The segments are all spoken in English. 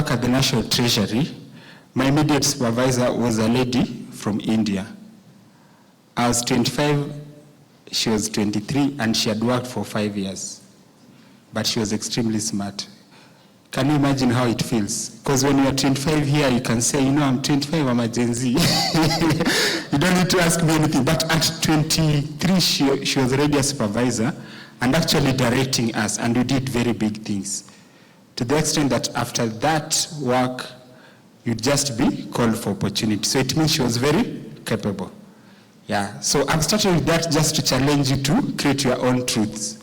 work at the National Treasury, my immediate supervisor was a lady from India. I was 25, she was 23, and she had worked for 5 years. But she was extremely smart. Can you imagine how it feels? Because when you are 25 here, you can say, I'm 25, I'm a Gen Z. You don't need to ask me anything. But at 23, she was already a supervisor and actually directing us, and we did very big things. To the extent that after that work, you'd just be called for opportunity. So it means she was very capable. Yeah, so I've started with that just to challenge you to create your own truths.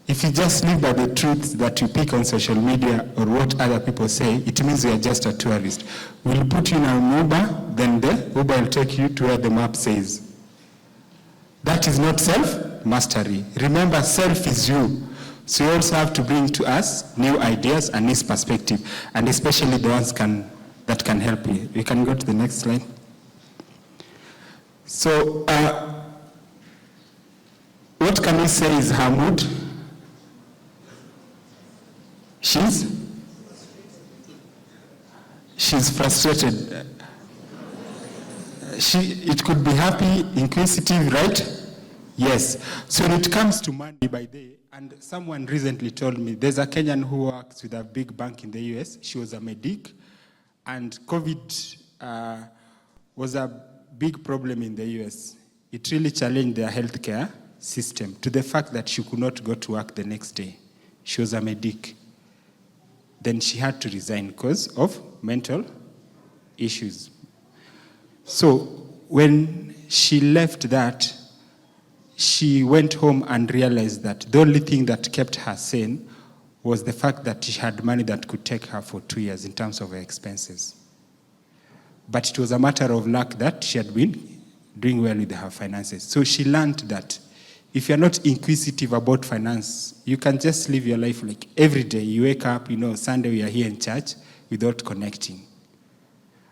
If you just live by the truths that you pick on social media or what other people say, it means you are just a tourist. We'll put you in an Uber, then the Uber will take you to where the map says. That is not self-mastery. Remember, self is you. So you also have to bring to us new ideas and new perspective, and especially the ones that can help you. We can go to the next slide. So, what can we say is her mood? She's frustrated. It could be happy, inquisitive, right? Yes. So when it comes to money by day, and someone recently told me, there's a Kenyan who works with a big bank in the US. She was a medic, and COVID was a big problem in the US. It really challenged their healthcare system to the fact that she could not go to work the next day. She was a medic. Then she had to resign because of mental issues. So when she left that, she went home and realized that the only thing that kept her sane was the fact that she had money that could take her for 2 years in terms of her expenses. But it was a matter of luck that she had been doing well with her finances. So she learned that if you're not inquisitive about finance, you can just live your life like every day. You wake up, Sunday we are here in church without connecting.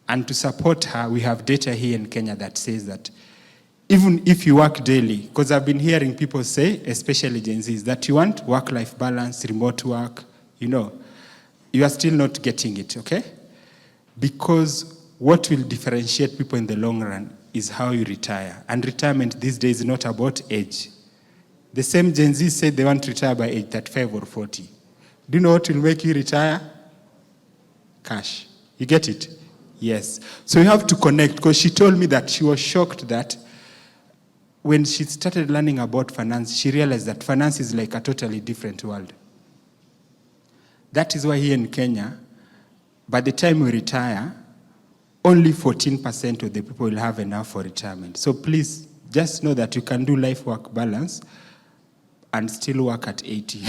And to support her, we have data here in Kenya that says that even if you work daily, because I've been hearing people say, especially Gen Zs, that you want work-life balance, remote work, you are still not getting it, okay? Because what will differentiate people in the long run is how you retire. And retirement these days is not about age. The same Gen Z said they want to retire by age 35 or 40. Do you know what will make you retire? Cash. You get it? Yes. So you have to connect, because she told me that she was shocked that when she started learning about finance, she realized that finance is like a totally different world. That is why here in Kenya, by the time we retire, only 14% of the people will have enough for retirement. So please, just know that you can do life-work balance and still work at 80.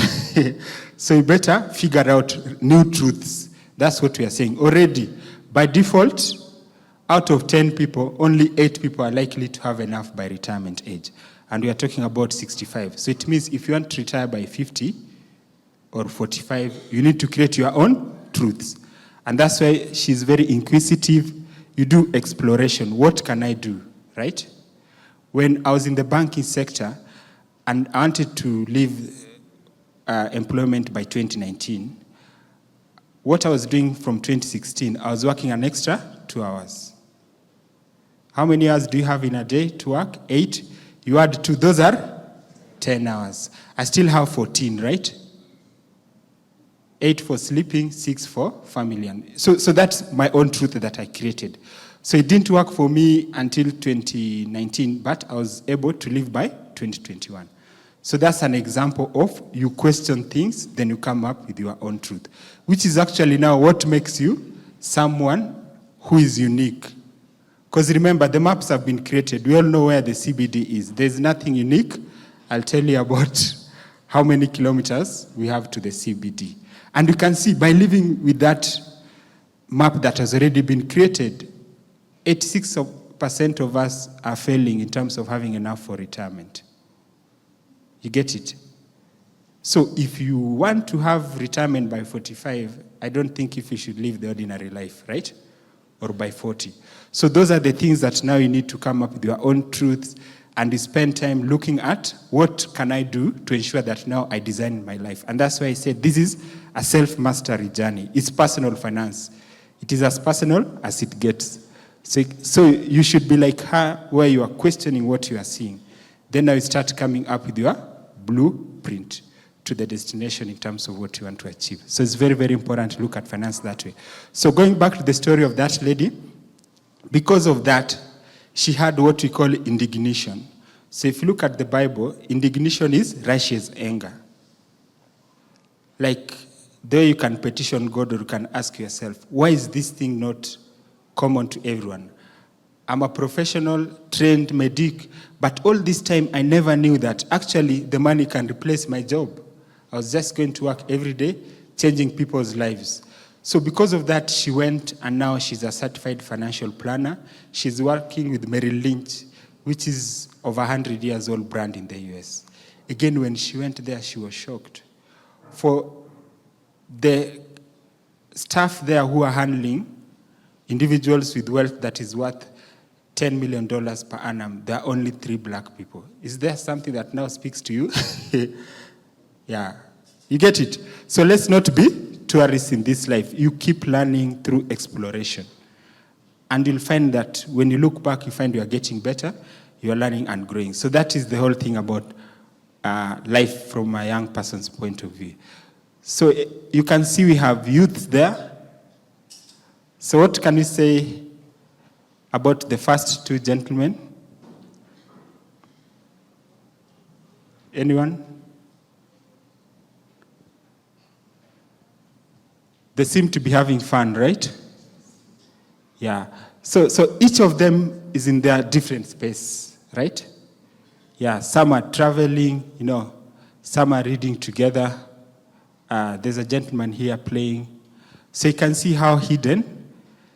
So you better figure out new truths. That's what we are saying. Already, by default, out of 10 people, only 8 people are likely to have enough by retirement age. And we are talking about 65. So it means if you want to retire by 50 or 45, you need to create your own truths. And that's why she's very inquisitive. You do exploration. What can I do, right? When I was in the banking sector and I wanted to leave employment by 2019, what I was doing from 2016, I was working an extra 2 hours. How many hours do you have in a day to work? 8. You add 2, those are 10 hours. I still have 14, right? 8 for sleeping, 6 for family. So that's my own truth that I created. So it didn't work for me until 2019, but I was able to live by 2021. So that's an example of you question things, then you come up with your own truth, which is actually now what makes you someone who is unique. Because remember, the maps have been created. We all know where the CBD is. There's nothing unique. I'll tell you about how many kilometers we have to the CBD. And you can see by living with that map that has already been created, 86% of us are failing in terms of having enough for retirement. You get it? So if you want to have retirement by 45, I don't think if you should live the ordinary life, right? Or by 40. So those are the things that now you need to come up with your own truths and you spend time looking at what can I do to ensure that now I design my life. And that's why I said this is a self-mastery journey. It's personal finance. It is as personal as it gets. So you should be like her, where you are questioning what you are seeing. Then now you start coming up with your blueprint to the destination in terms of what you want to achieve. So it's very, very important to look at finance that way. So going back to the story of that lady, because of that, she had what we call indignation. So if you look at the Bible, indignation is righteous anger. Like, there you can petition God, or you can ask yourself, why is this thing not common to everyone? I'm a professional, trained medic, but all this time I never knew that actually the money can replace my job. I was just going to work every day, changing people's lives. So because of that, she went, and now she's a certified financial planner. She's working with Merrill Lynch, which is over 100 years old brand in the US. Again, when she went there, she was shocked. For the staff there who are handling individuals with wealth that is worth $10 million per annum, there are only 3 black people. Is there something that now speaks to you? Yeah, you get it? So let's not be tourists in this life. You keep learning through exploration. And you'll find that when you look back, you find you are getting better, you are learning and growing. So that is the whole thing about life from a young person's point of view. So you can see we have youth there. So what can you say about the first 2 gentlemen? Anyone? They seem to be having fun, right? Yeah. So each of them is in their different space, right? Yeah, some are traveling, some are reading together. There's a gentleman here playing. So you can see how hidden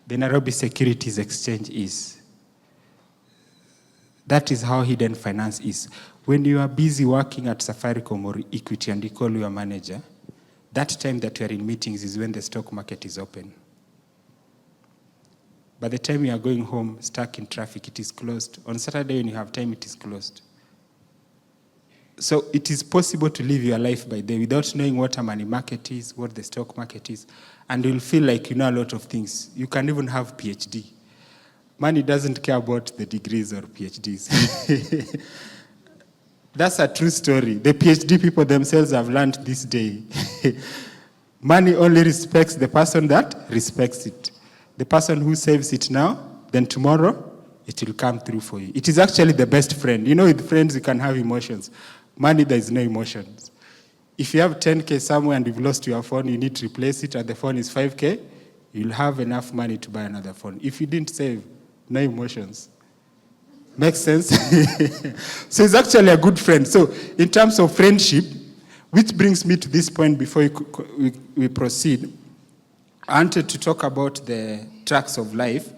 the Nairobi Securities Exchange is. That is how hidden finance is. When you are busy working at Safaricom or Equity and you call your manager, that time that you are in meetings is when the stock market is open. By the time you are going home, stuck in traffic, it is closed. On Saturday, when you have time, it is closed. So it is possible to live your life by day without knowing what a money market is, what the stock market is, and you'll feel like you know a lot of things. You can even have PhD. Money doesn't care about the degrees or PhDs. That's a true story. The PhD people themselves have learned this day. Money only respects the person that respects it. The person who saves it now, then tomorrow, it will come through for you. It is actually the best friend. With friends, you can have emotions. Money, there is no emotions. If you have 10K somewhere and you've lost your phone, you need to replace it, and the phone is 5K, you'll have enough money to buy another phone. If you didn't save, no emotions. Makes sense? So it's actually a good friend. So in terms of friendship, which brings me to this point before we proceed, I wanted to talk about the tracks of life.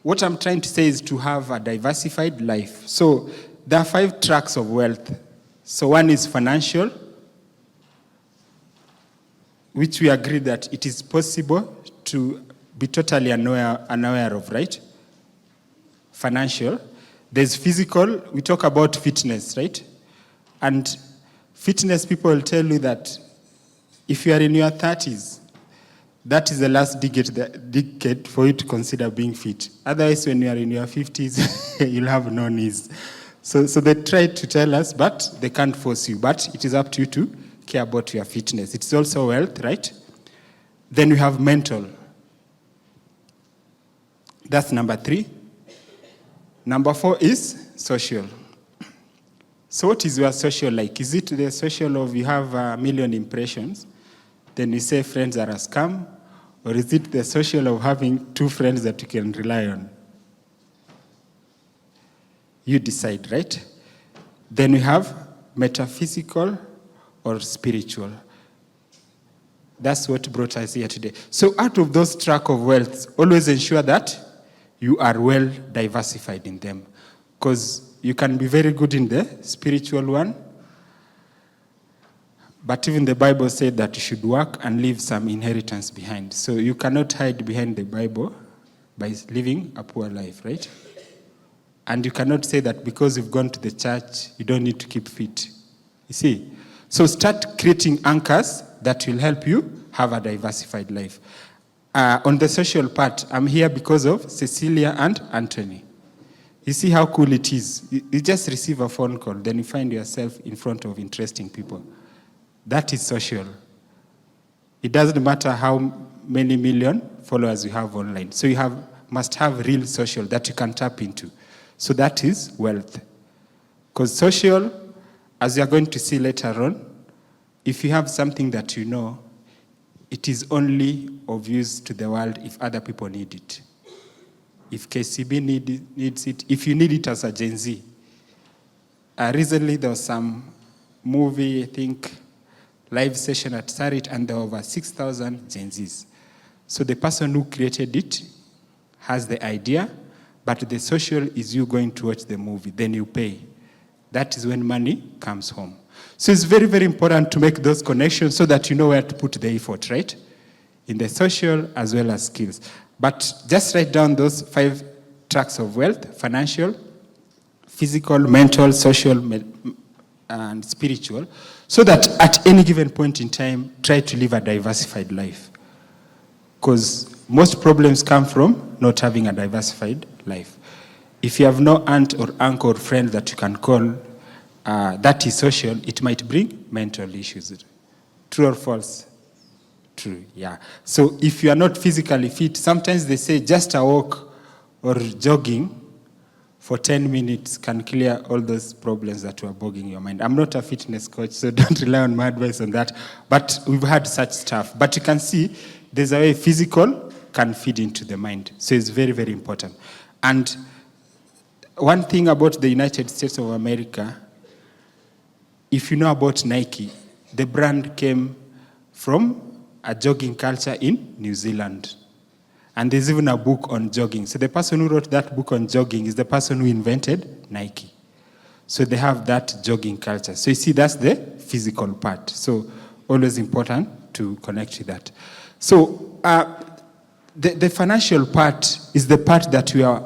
What I'm trying to say is to have a diversified life. So there are 5 tracks of wealth. So one is financial, which we agree that it is possible to be totally unaware of, right? Financial. There's physical. We talk about fitness, right? And fitness people will tell you that if you are in your 30s, that is the last decade for you to consider being fit. Otherwise, when you are in your 50s, you'll have no knees. So they try to tell us, but they can't force you. But it is up to you to care about your fitness. It's also wealth, right? Then we have mental. That's number 3. Number 4 is social. So what is your social like? Is it the social of you have 1 million impressions, then you say friends are a scam? Or is it the social of having 2 friends that you can rely on? You decide, right? Then we have metaphysical or spiritual. That's what brought us here today. So out of those track of wealth, always ensure that you are well diversified in them. Because you can be very good in the spiritual one, but even the Bible said that you should work and leave some inheritance behind. So you cannot hide behind the Bible by living a poor life, right? And you cannot say that because you've gone to the church, you don't need to keep fit. You see? So start creating anchors that will help you have a diversified life. On the social part, I'm here because of Cecilia and Anthony. You see how cool it is. You just receive a phone call, then you find yourself in front of interesting people. That is social. It doesn't matter how many million followers you have online. So you must have real social that you can tap into. So that is wealth. Because social, as you're going to see later on, if you have something that you know, it is only of use to the world if other people need it. If KCB needs it, if you need it as a Gen Z. Recently, there was some movie, I think, live session at Sarit, and there were over 6,000 Gen Zs. So the person who created it has the idea, but the social is you going to watch the movie, then you pay. That is when money comes home. So it's very, very important to make those connections so that you know where to put the effort, right? In the social as well as skills. But just write down those 5 tracks of wealth: financial, physical, mental, social, and spiritual, so that at any given point in time, try to live a diversified life. Because most problems come from not having a diversified life. If you have no aunt or uncle or friend that you can call, that is social, it might bring mental issues. True or false? True, yeah. So if you are not physically fit, sometimes they say just a walk or jogging for 10 minutes can clear all those problems that were bogging your mind. I'm not a fitness coach, so don't rely on my advice on that. But we've had such stuff. But you can see there's a way physical can feed into the mind. So it's very, very important. And one thing about the United States of America, if you know about Nike, the brand came from a jogging culture in New Zealand. And there's even a book on jogging. So the person who wrote that book on jogging is the person who invented Nike. So they have that jogging culture. So you see, that's the physical part. So always important to connect with that. So the financial part is the part that we are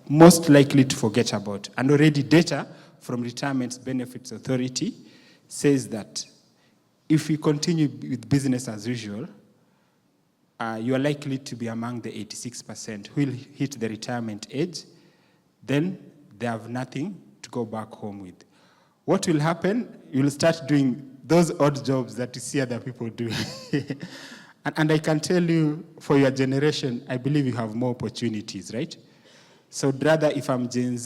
most likely to forget about. And already data from Retirement Benefits Authority says that if we continue with business as usual, you are likely to be among the 86% who will hit the retirement age, then they have nothing to go back home with. What will happen? You'll start doing those odd jobs that you see other people do. and I can tell you, for your generation, I believe you have more opportunities, right? So rather, if I'm a Gen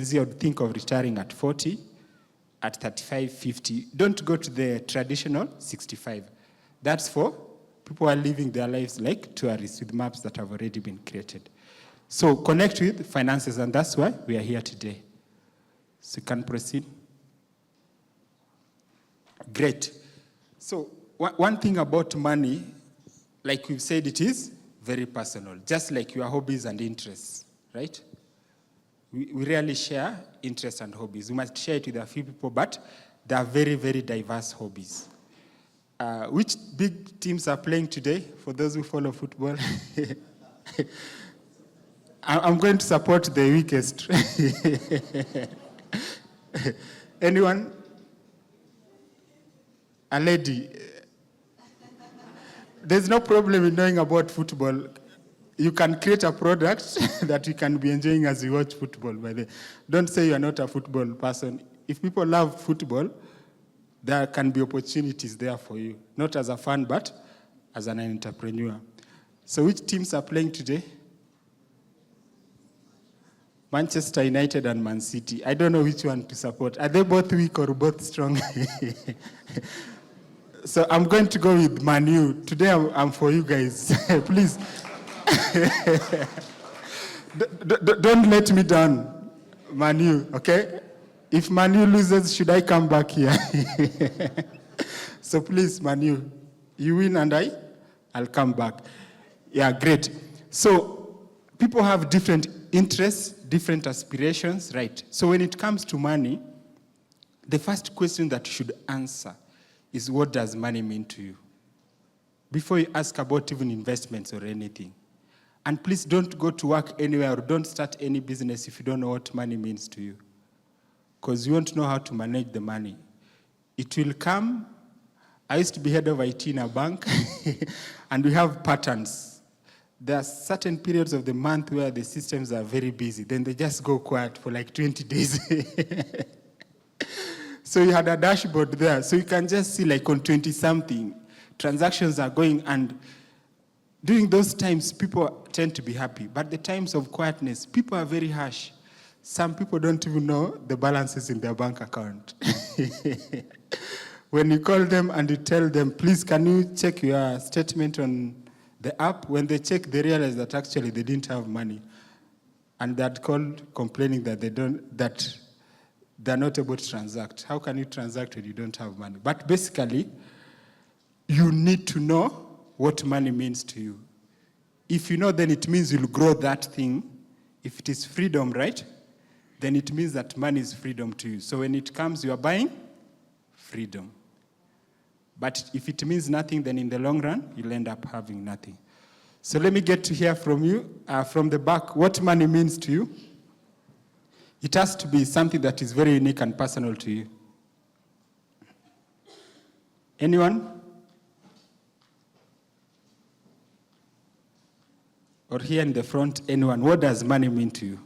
Z, I would think of retiring at 40, at 35, 50. Don't go to the traditional 65. That's for people who are living their lives like tourists with maps that have already been created. So connect with finances, and that's why we are here today. So you can proceed. Great. So one thing about money, like we've said, it is very personal, just like your hobbies and interests, right? We rarely share interests and hobbies. We must share it with a few people, but they are very, very diverse hobbies. Which big teams are playing today, for those who follow football? I'm going to support the weakest. Anyone? A lady? There's no problem in knowing about football. You can create a product that you can be enjoying as you watch football. By the way, don't say you're not a football person. If people love football, there can be opportunities there for you, not as a fan, but as an entrepreneur. So which teams are playing today? Manchester United and Man City. I don't know which one to support. Are they both weak or both strong? So I'm going to go with Man U. Today I'm for you guys. Please. Don't let me down, Man U, okay? If Man U loses, should I come back here? So please, Man U, you win and I'll come back. Yeah, great. So people have different interests, different aspirations, right? So when it comes to money, the first question that you should answer is, what does money mean to you? Before you ask about even investments or anything. And please don't go to work anywhere or don't start any business if you don't know what money means to you. Because you won't know how to manage the money. It will come. I used to be head of IT in a bank, and we have patterns. There are certain periods of the month where the systems are very busy. Then they just go quiet for like 20 days. So you had a dashboard there. So you can just see like on 20-something, transactions are going, and during those times, people tend to be happy. But the times of quietness, people are very harsh. Some people don't even know the balances in their bank account. When you call them and you tell them, please, can you check your statement on the app? When they check, they realize that actually they didn't have money. And they'd called complaining that they're not able to transact. How can you transact when you don't have money? But basically, you need to know what money means to you. If you know, then it means you'll grow that thing. If it is freedom, right? Then it means that money is freedom to you. So when it comes, you are buying freedom. But if it means nothing, then in the long run, you'll end up having nothing. So let me get to hear from you, from the back, what money means to you. It has to be something that is very unique and personal to you. Anyone? Or here in the front, anyone? What does money mean to you?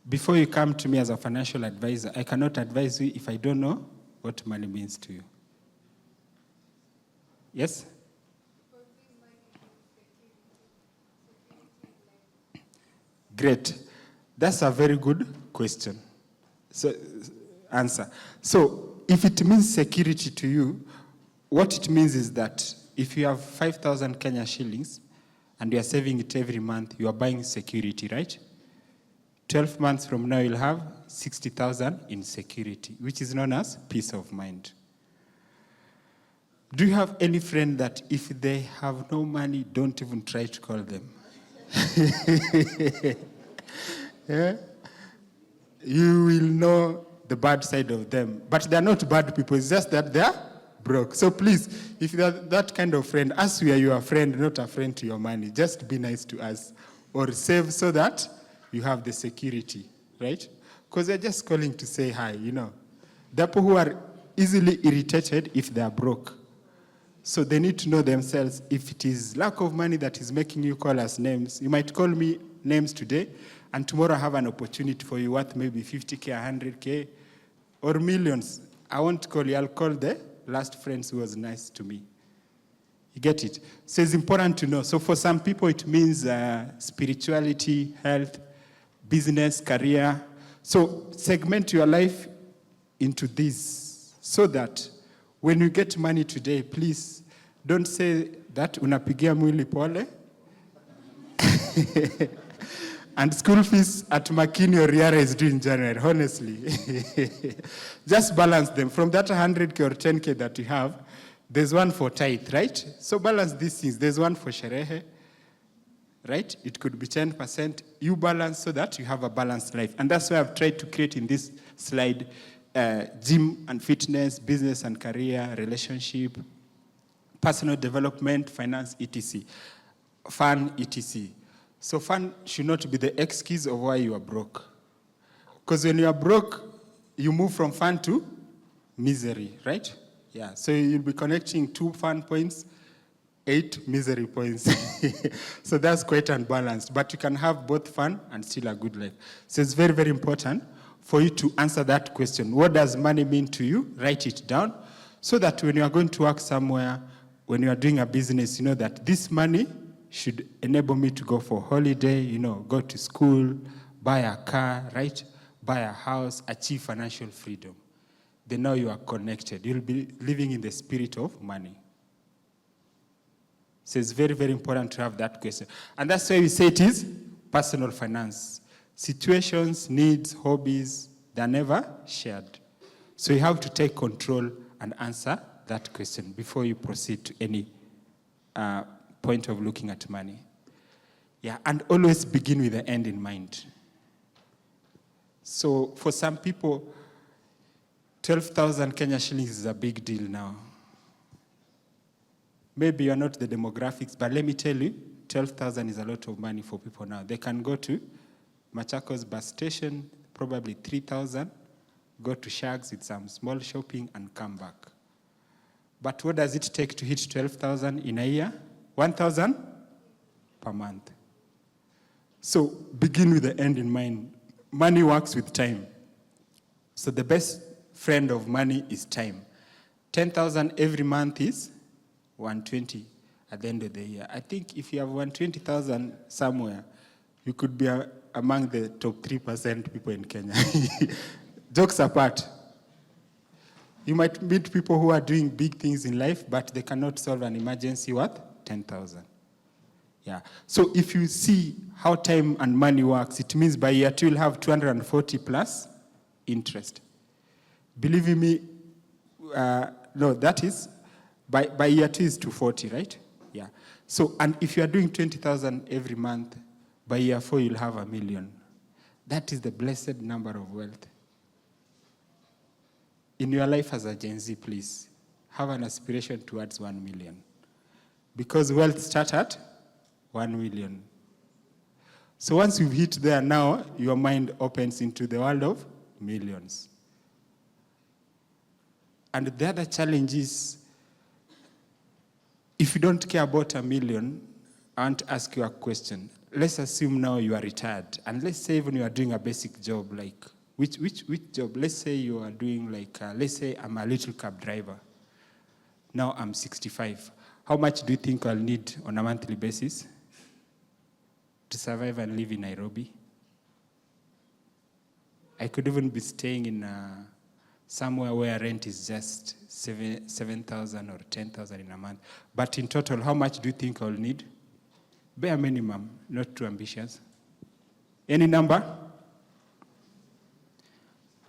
Before you come to me as a financial advisor, I cannot advise you if I don't know what money means to you. Yes? Great. That's a very good question. Answer. So, if it means security to you, what it means is that if you have 5,000 Kenya shillings and you are saving it every month, you are buying security, right? 12 months from now, you'll have 60,000 in security, which is known as peace of mind. Do you have any friend that if they have no money, don't even try to call them? Yeah? You will know the bad side of them. But they're not bad people, it's just that they're broke. So please, if you're that kind of friend, us we are your friend, not a friend to your money. Just be nice to us. Or save so that you have the security, right? Because they're just calling to say hi, you know. There are people who are easily irritated if they are broke. So they need to know themselves, if it is lack of money that is making you call us names, you might call me names today, and tomorrow I have an opportunity for you worth maybe 50K, 100K, or millions. I won't call you, I'll call the last friends who was nice to me. You get it? So it's important to know. So for some people, it means spirituality, health, business, career. So segment your life into this so that when you get money today, please don't say that unapigia mwili pole. And school fees at Makini or Riara is due in January, honestly. Just balance them. From that 100K or 10K that you have, there's one for tithe, right? So balance these things. There's one for sherehe, right? It could be 10%. You balance so that you have a balanced life. And that's why I've tried to create in this slide gym and fitness, business and career, relationship, personal development, finance, etc. Fun, etc. So fun should not be the excuse of why you are broke. Because when you are broke, you move from fun to misery, right? Yeah, so you'll be connecting 2 fun points, 8 misery points. So that's quite unbalanced. But you can have both fun and still a good life. So it's very, very important for you to answer that question. What does money mean to you? Write it down so that when you are going to work somewhere, when you are doing a business, you know that this money should enable me to go for holiday, you know, go to school, buy a car, right? Buy a house, achieve financial freedom. Then now you are connected. You'll be living in the spirit of money. So it's very, very important to have that question. And that's why we say it is personal finance. Situations, needs, hobbies, they're never shared. So you have to take control and answer that question before you proceed to any point of looking at money. Yeah, and always begin with the end in mind. So for some people, 12,000 Kenya shillings is a big deal now. Maybe you're not the demographics, but let me tell you, 12,000 is a lot of money for people now. They can go to Machakos bus station, probably 3,000, go to Shags with some small shopping and come back. But what does it take to hit 12,000 in a year? 1,000 per month. So begin with the end in mind. Money works with time. So the best friend of money is time. 10,000 every month is 120 at the end of the year. I think if you have 120,000 somewhere, you could be among the top 3% people in Kenya. Jokes apart. You might meet people who are doing big things in life, but they cannot solve an emergency worth 10,000. Yeah. So if you see how time and money works, it means by year 2 you'll have 240 plus interest. Believe me, no, that is, by year 2 is 240, right? Yeah. So, and if you are doing 20,000 every month, by year 4 you'll have 1 million. That is the blessed number of wealth. In your life as a Gen Z, please, have an aspiration towards 1 million. Because wealth starts at 1 million. So once you've hit there now, your mind opens into the world of millions. And the other challenge is, if you don't care about 1 million, I want to ask you a question. Let's assume now you are retired, and let's say even you are doing a basic job, like, which job? Let's say you are doing like, let's say I'm a little cab driver. Now I'm 65. How much do you think I'll need on a monthly basis to survive and live in Nairobi? I could even be staying in somewhere where rent is just 7,000 or 10,000 in a month. But in total, how much do you think I'll need? Bare minimum, not too ambitious. Any number?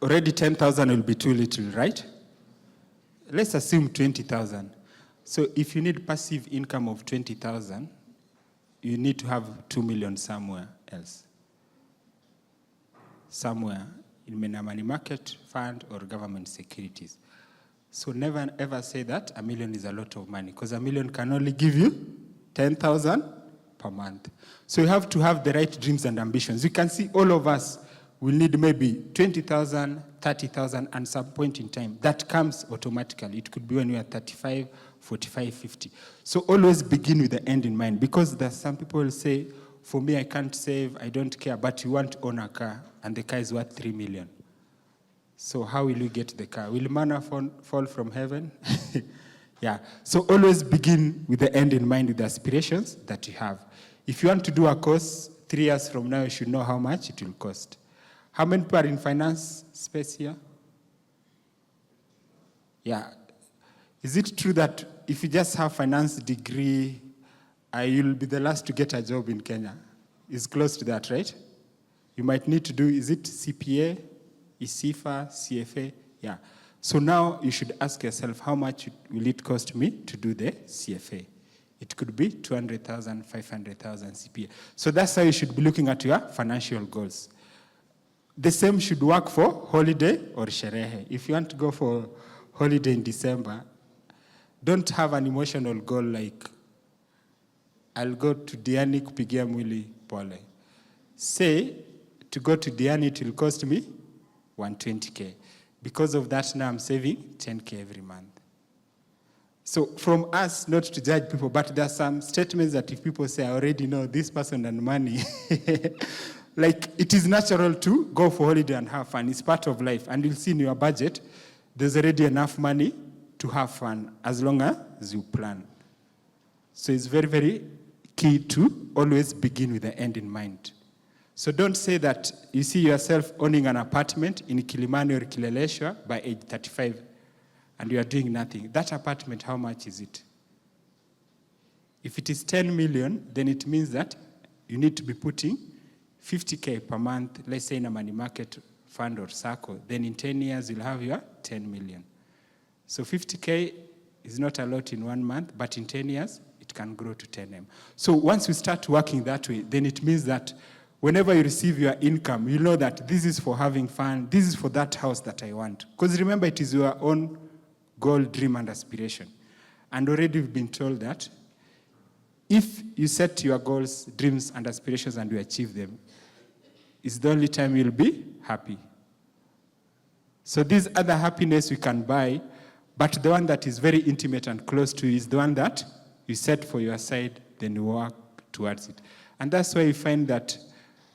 Already 10,000 will be too little, right? Let's assume 20,000. So if you need passive income of 20,000, you need to have 2 million somewhere else. Somewhere in a money market fund or government securities. So never ever say that 1 million is a lot of money, because 1 million can only give you 10,000 per month. So you have to have the right dreams and ambitions. You can see all of us will need maybe 20,000, 30,000 at some point in time. That comes automatically. It could be when you are 35, 45, 50. So always begin with the end in mind, because there's some people will say, for me, I can't save, I don't care, but you want to own a car, and the car is worth 3 million. So how will you get the car? Will manna fall from heaven? Yeah. So always begin with the end in mind, with the aspirations that you have. If you want to do a course, 3 years from now, you should know how much it will cost. How many people are in finance space here? Yeah. Is it true that if you just have finance degree, you'll be the last to get a job in Kenya? It's close to that, right? You might need to do, is it CPA, ISIFA, CFA? Yeah. So now you should ask yourself, how much will it cost me to do the CFA? It could be 200,000, 500,000 CPA. So that's how you should be looking at your financial goals. The same should work for holiday or sherehe. If you want to go for holiday in December, don't have an emotional goal like, I'll go to Diani kupigia mwili pole. Say, to go to Diani, it will cost me 120K. Because of that, now I'm saving 10K every month. So from us, not to judge people, but there are some statements that if people say, I already know this person and money, like it is natural to go for holiday and have fun. It's part of life. And you'll see in your budget, there's already enough money to have fun as long as you plan. So it's very, very key to always begin with the end in mind. So don't say that you see yourself owning an apartment in Kilimani or Kileleshwa by age 35 and you are doing nothing. That apartment, how much is it? If it is 10 million, then it means that you need to be putting 50K per month, let's say in a money market fund or circle. Then in 10 years, you'll have your 10 million. So 50K is not a lot in 1 month, but in 10 years, it can grow to 10M. So once you start working that way, then it means that whenever you receive your income, you know that this is for having fun, this is for that house that I want. Because remember, it is your own goal, dream, and aspiration. And already we've been told that If you set your goals, dreams, and aspirations and you achieve them, it's the only time you'll be happy. So these other happiness we can buy, but the one that is very intimate and close to you is the one that you set for your side, then you work towards it. And that's why you find that,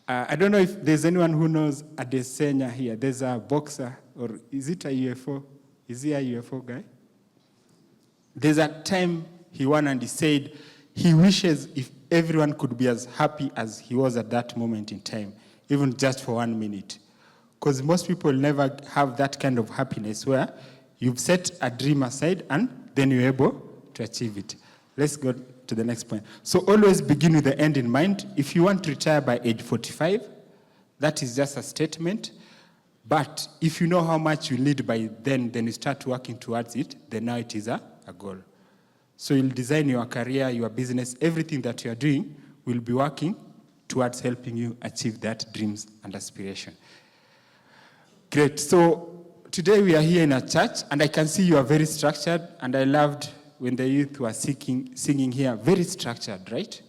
I don't know if there's anyone who knows Adesanya here. There's a boxer, or is it a UFO? Is he a UFO guy? There's a time he won and he said he wishes if everyone could be as happy as he was at that moment in time, even just for 1 minute. Because most people never have that kind of happiness where you've set a dream aside and then you're able to achieve it. Let's go to the next point. So always begin with the end in mind. If you want to retire by age 45, that is just a statement. But if you know how much you need by then you start working towards it, then now it is a goal. So you'll design your career, your business, everything that you're doing will be working towards helping you achieve that dreams and aspiration. Great. So today we are here in a church, and I can see you are very structured, and I loved when the youth were singing here, very structured, right?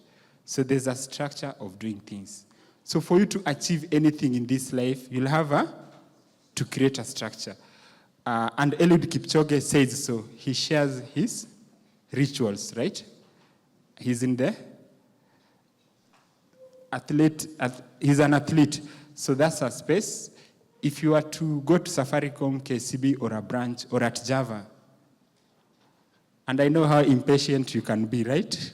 So there's a structure of doing things. So for you to achieve anything in this life, you'll have to create a structure. And Eliud Kipchoge says so. He shares his rituals, right? He's in the athlete, he's an athlete. So that's a space. If you are to go to Safaricom, KCB, or a branch, or at Java, and I know how impatient you can be, right?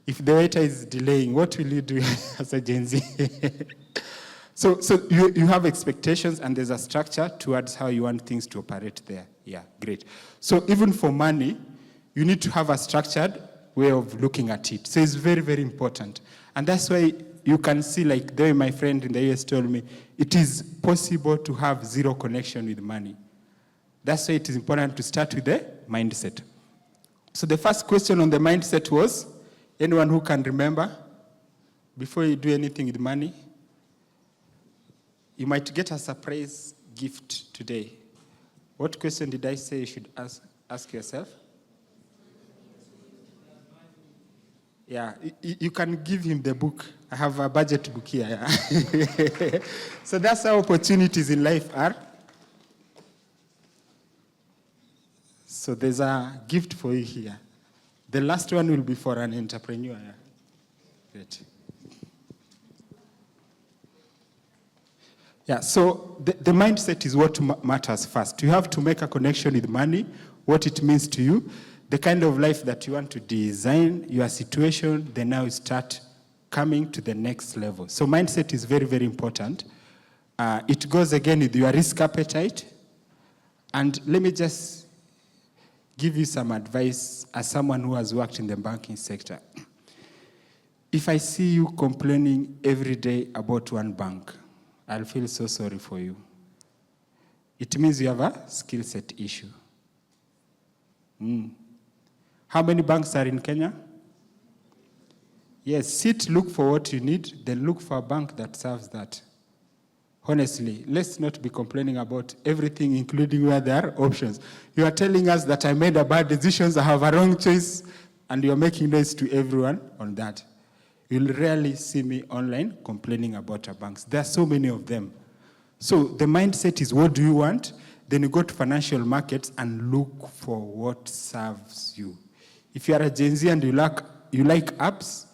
If the waiter is delaying, what will you do as a Gen Z? So you have expectations, and there's a structure towards how you want things to operate there. Yeah, great. So even for money, you need to have a structured way of looking at it. So it's very, very important. And that's why you can see, like the way my friend in the US told me, it is possible to have zero connection with money. That's why it is important to start with the mindset. So the first question on the mindset was, anyone who can remember, before you do anything with money, you might get a surprise gift today. What question did I say you should ask yourself? Yeah, you can give him the book. I have a budget book here. Yeah. So that's how opportunities in life are. So there's a gift for you here. The last one will be for an entrepreneur. Yeah. Great. Yeah, so the mindset is what matters first. You have to make a connection with money, what it means to you, the kind of life that you want to design, your situation, then now you start coming to the next level. So mindset is very, very important. It goes again with your risk appetite. And let me just give you some advice as someone who has worked in the banking sector. If I see you complaining every day about one bank, I'll feel so sorry for you. It means you have a skill set issue. How many banks are in Kenya? Yes, sit, look for what you need, then look for a bank that serves that. Honestly, let's not be complaining about everything, including where there are options. You are telling us that I made a bad decision, I have a wrong choice, and you're making noise to everyone on that. You'll rarely see me online complaining about our banks. There are so many of them. So the mindset is, what do you want? Then you go to financial markets and look for what serves you. If you are a Gen Z and you like apps,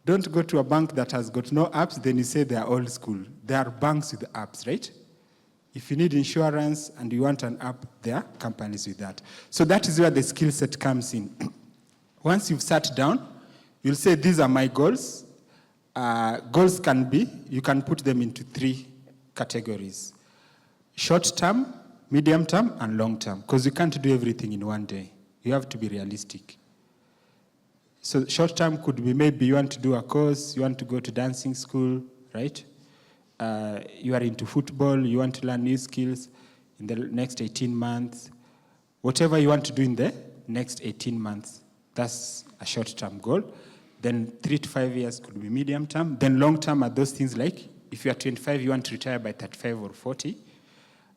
don't go to a bank that has got no apps, then you say they are old school. There are banks with apps, right? If you need insurance and you want an app, there are companies with that. So that is where the skill set comes in. Once you've sat down, you'll say, these are my goals. Goals can be, you can put them into 3 categories. Short term, medium term, and long term. Because you can't do everything in one day. You have to be realistic. So short term could be maybe you want to do a course, you want to go to dancing school, right? You are into football, you want to learn new skills in the next 18 months. Whatever you want to do in the next 18 months, that's a short-term goal. Then 3 to 5 years could be medium term. Then long term are those things like, if you are 25, you want to retire by 35 or 40.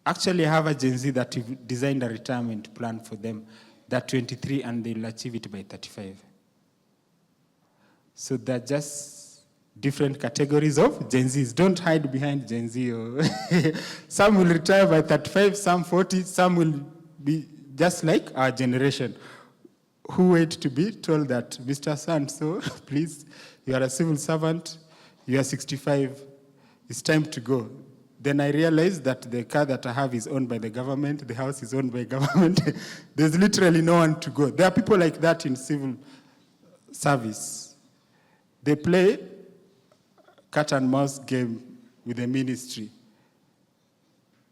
Actually, I have a Gen Z that we've designed a retirement plan for them. They're 23 and they'll achieve it by 35. So they're just different categories of Gen Zs. Don't hide behind Gen Z. Some will retire by 35, some 40, some will be just like our generation, who wait to be told that, Mr. So, please, you are a civil servant, you are 65, it's time to go. Then I realized that the car that I have is owned by the government, the house is owned by government. There's literally no one to go. There are people like that in civil service. They play cat and mouse game with the ministry.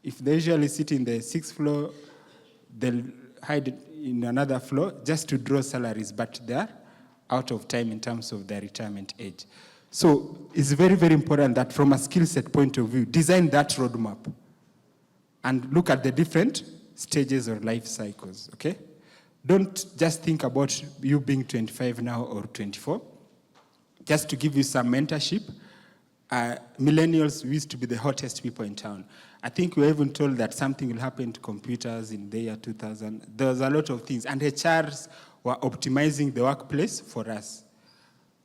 If they usually sit in the 6th floor, they'll hide in another floor just to draw salaries, but they're out of time in terms of their retirement age. So it's very, very important that from a skill set point of view, design that roadmap and look at the different stages or life cycles, okay? Don't just think about you being 25 now or 24. Just to give you some mentorship, millennials used to be the hottest people in town. I think we were even told that something will happen to computers in the year 2000. There was a lot of things, and HRs were optimizing the workplace for us.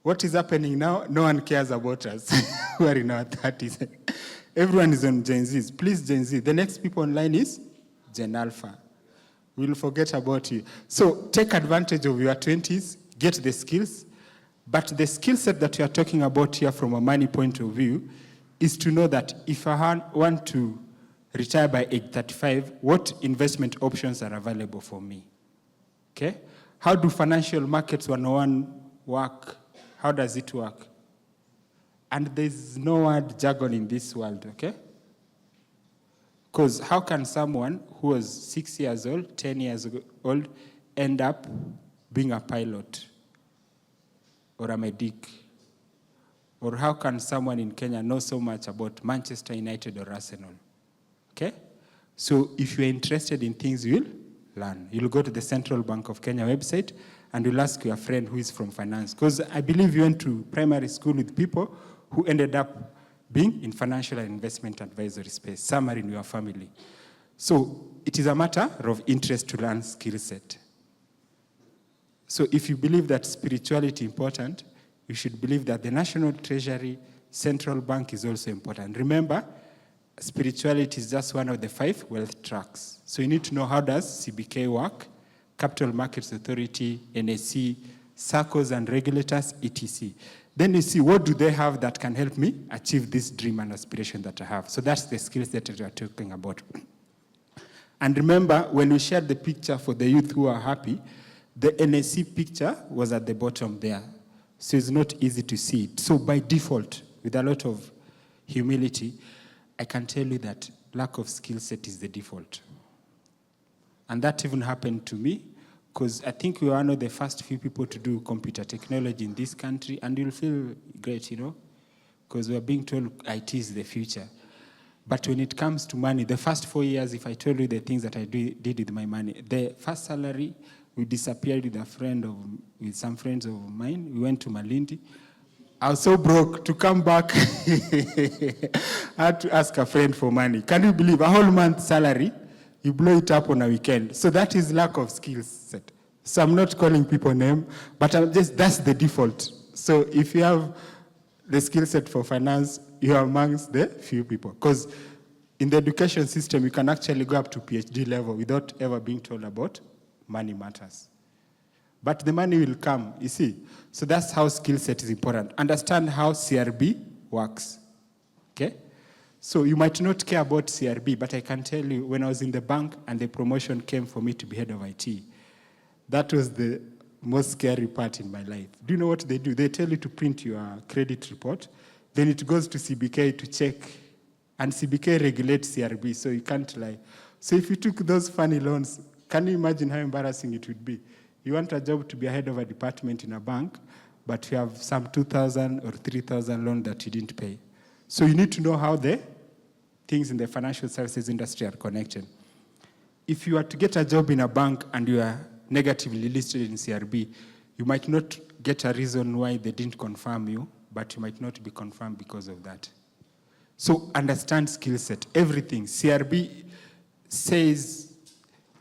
What is happening now? No one cares about us who are in our 30s. Everyone is on Gen Zs. Please, Gen Z. The next people online is Gen Alpha. We'll forget about you. So take advantage of your 20s, get the skills. But the skill set that we are talking about here from a money point of view is to know that if I want to retire by age 35, what investment options are available for me? Okay? How do financial markets 101 work? How does it work? And there's no word jargon in this world, okay? Because how can someone who was 6 years old, 10 years old, end up being a pilot or a medic? Or how can someone in Kenya know so much about Manchester United or Arsenal? Okay? So if you're interested in things, you'll learn. You'll go to the Central Bank of Kenya website and you'll ask your friend who is from finance. Because I believe you went to primary school with people who ended up being in financial and investment advisory space. Some are in your family. So it is a matter of interest to learn skill set. So if you believe that spirituality is important, you should believe that the National Treasury, Central Bank is also important. Remember, spirituality is just one of the 5 wealth tracks. So you need to know how does CBK work, Capital Markets Authority, NSE, SACCOs and regulators, etc. Then you see what do they have that can help me achieve this dream and aspiration that I have. So that's the skills that we are talking about. And remember, when we shared the picture for the youth who are happy, the NSE picture was at the bottom there. So it's not easy to see it. So by default, with a lot of humility, I can tell you that lack of skill set is the default. And that even happened to me, because I think we were one of the first few people to do computer technology in this country, and you'll feel great, because we're being told IT is the future. But when it comes to money, the first 4 years, if I told you the things that I did with my money, the first salary, we disappeared with some friends of mine. We went to Malindi. I was so broke to come back. I had to ask a friend for money. Can you believe a whole month's salary? You blow it up on a weekend. So that is lack of skill set. So I'm not calling people name, but that's the default. So if you have the skill set for finance, you are amongst the few people. Because in the education system, you can actually go up to PhD level without ever being told about money matters. But the money will come, you see. So that's how skill set is important. Understand how CRB works, okay? So you might not care about CRB, but I can tell you when I was in the bank and the promotion came for me to be head of IT, that was the most scary part in my life. Do you know what they do? They tell you to print your credit report, then it goes to CBK to check, and CBK regulates CRB, so you can't lie. So if you took those funny loans, can you imagine how embarrassing it would be? You want a job to be a head of a department in a bank, but you have some 2,000 or 3,000 loan that you didn't pay. So you need to know how the things in the financial services industry are connected. If you are to get a job in a bank and you are negatively listed in CRB, you might not get a reason why they didn't confirm you, but you might not be confirmed because of that. So understand skill set, everything. CRB says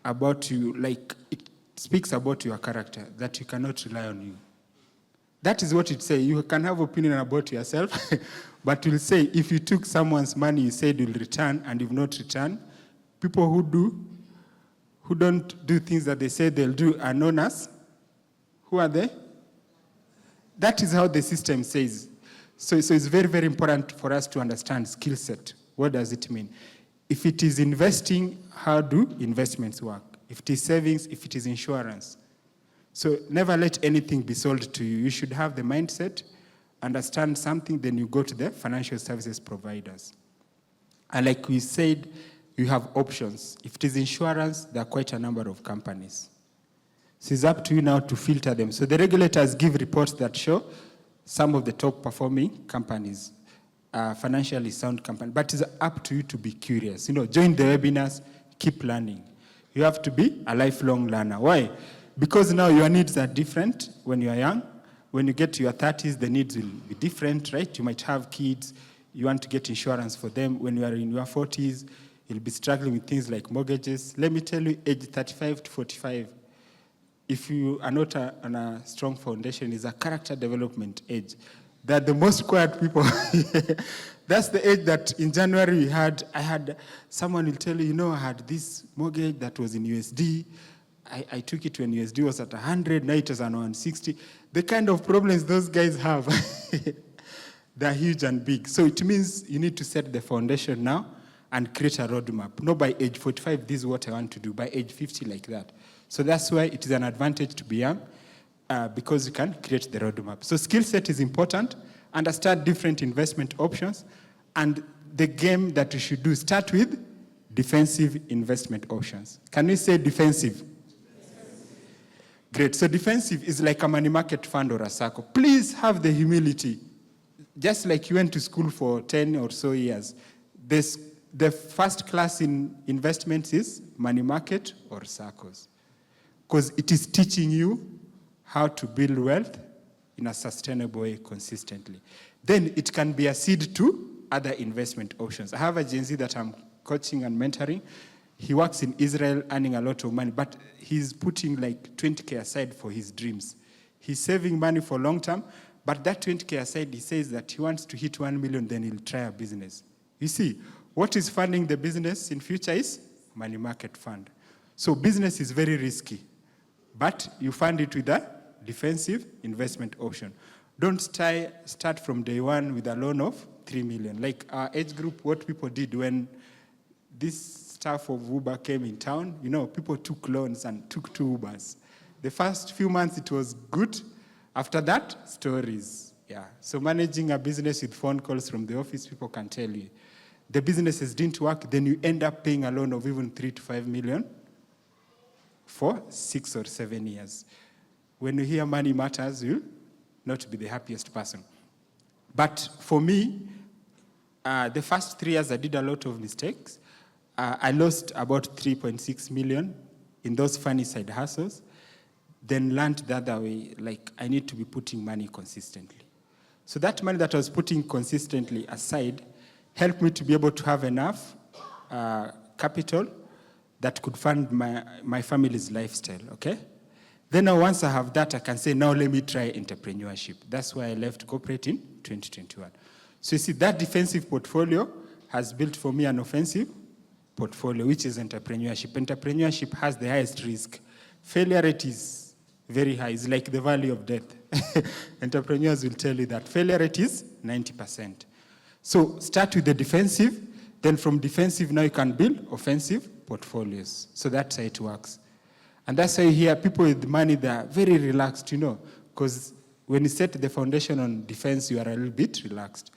about you, like it speaks about your character, that you cannot rely on you. That is what it says. You can have opinion about yourself, but you'll say if you took someone's money, you said you'll return, and you've not returned, people who don't do things that they say they'll do are known as, who are they? That is how the system says. So it's very, very important for us to understand skill set. What does it mean? If it is investing, how do investments work? If it is savings, if it is insurance. So never let anything be sold to you. You should have the mindset, understand something, then you go to the financial services providers. And like we said, you have options. If it is insurance, there are quite a number of companies. So it's up to you now to filter them. So the regulators give reports that show some of the top performing companies, financially sound companies. But it's up to you to be curious. Join the webinars, keep learning. You have to be a lifelong learner. Why? Because now your needs are different when you are young. When you get to your 30s, the needs will be different, right? You might have kids. You want to get insurance for them. When you are in your 40s, you'll be struggling with things like mortgages. Let me tell you, age 35 to 45, if you are not on a strong foundation, is a character development age. They're the most quiet people. That's the age that in January I had someone will tell you, I had this mortgage that was in USD. I took it when USD was at 100, now it is at 160. The kind of problems those guys have, they're huge and big. So it means you need to set the foundation now and create a roadmap. Not by age 45, this is what I want to do. By age 50, like that. So that's why it is an advantage to be young, because you can create the roadmap. So skill set is important. Understand different investment options. And the game that you should do, start with defensive investment options. Can we say defensive? Great. So defensive is like a money market fund or a circle. Please have the humility. Just like you went to school for 10 or so years, the first class in investments is money market or circles. Because it is teaching you how to build wealth in a sustainable way consistently. Then it can be a seed to other investment options. I have a Gen Z that I'm coaching and mentoring. He works in Israel earning a lot of money, but he's putting like 20K aside for his dreams. He's saving money for long term, but that 20K aside, he says that he wants to hit 1 million, then he'll try a business. You see, what is funding the business in future is money market fund. So business is very risky, but you fund it with a defensive investment option. Don't start from day one with a loan of 3 million. Like our age group, what people did when this staff of Uber came in town, people took loans and took 2 Ubers. The first few months, it was good. After that, stories. Yeah. So managing a business with phone calls from the office, people can tell you. The businesses didn't work, then you end up paying a loan of even 3 to 5 million for 6 or 7 years. When you hear money matters, you'll not be the happiest person. But for me, the first 3 years, I did a lot of mistakes. I lost about 3.6 million in those funny side hustles, then learned the other way, like I need to be putting money consistently. So that money that I was putting consistently aside helped me to be able to have enough capital that could fund my family's lifestyle, okay? Then now once I have that, I can say, now let me try entrepreneurship. That's why I left corporate in 2021. So you see, that defensive portfolio has built for me an offensive portfolio, which is entrepreneurship. Entrepreneurship has the highest risk. Failure rate is very high. It's like the valley of death. Entrepreneurs will tell you that. Failure rate is 90%. So start with the defensive. Then from defensive, now you can build offensive portfolios. So that's how it works. And that's why you hear people with money, they're very relaxed, because when you set the foundation on defense, you are a little bit relaxed.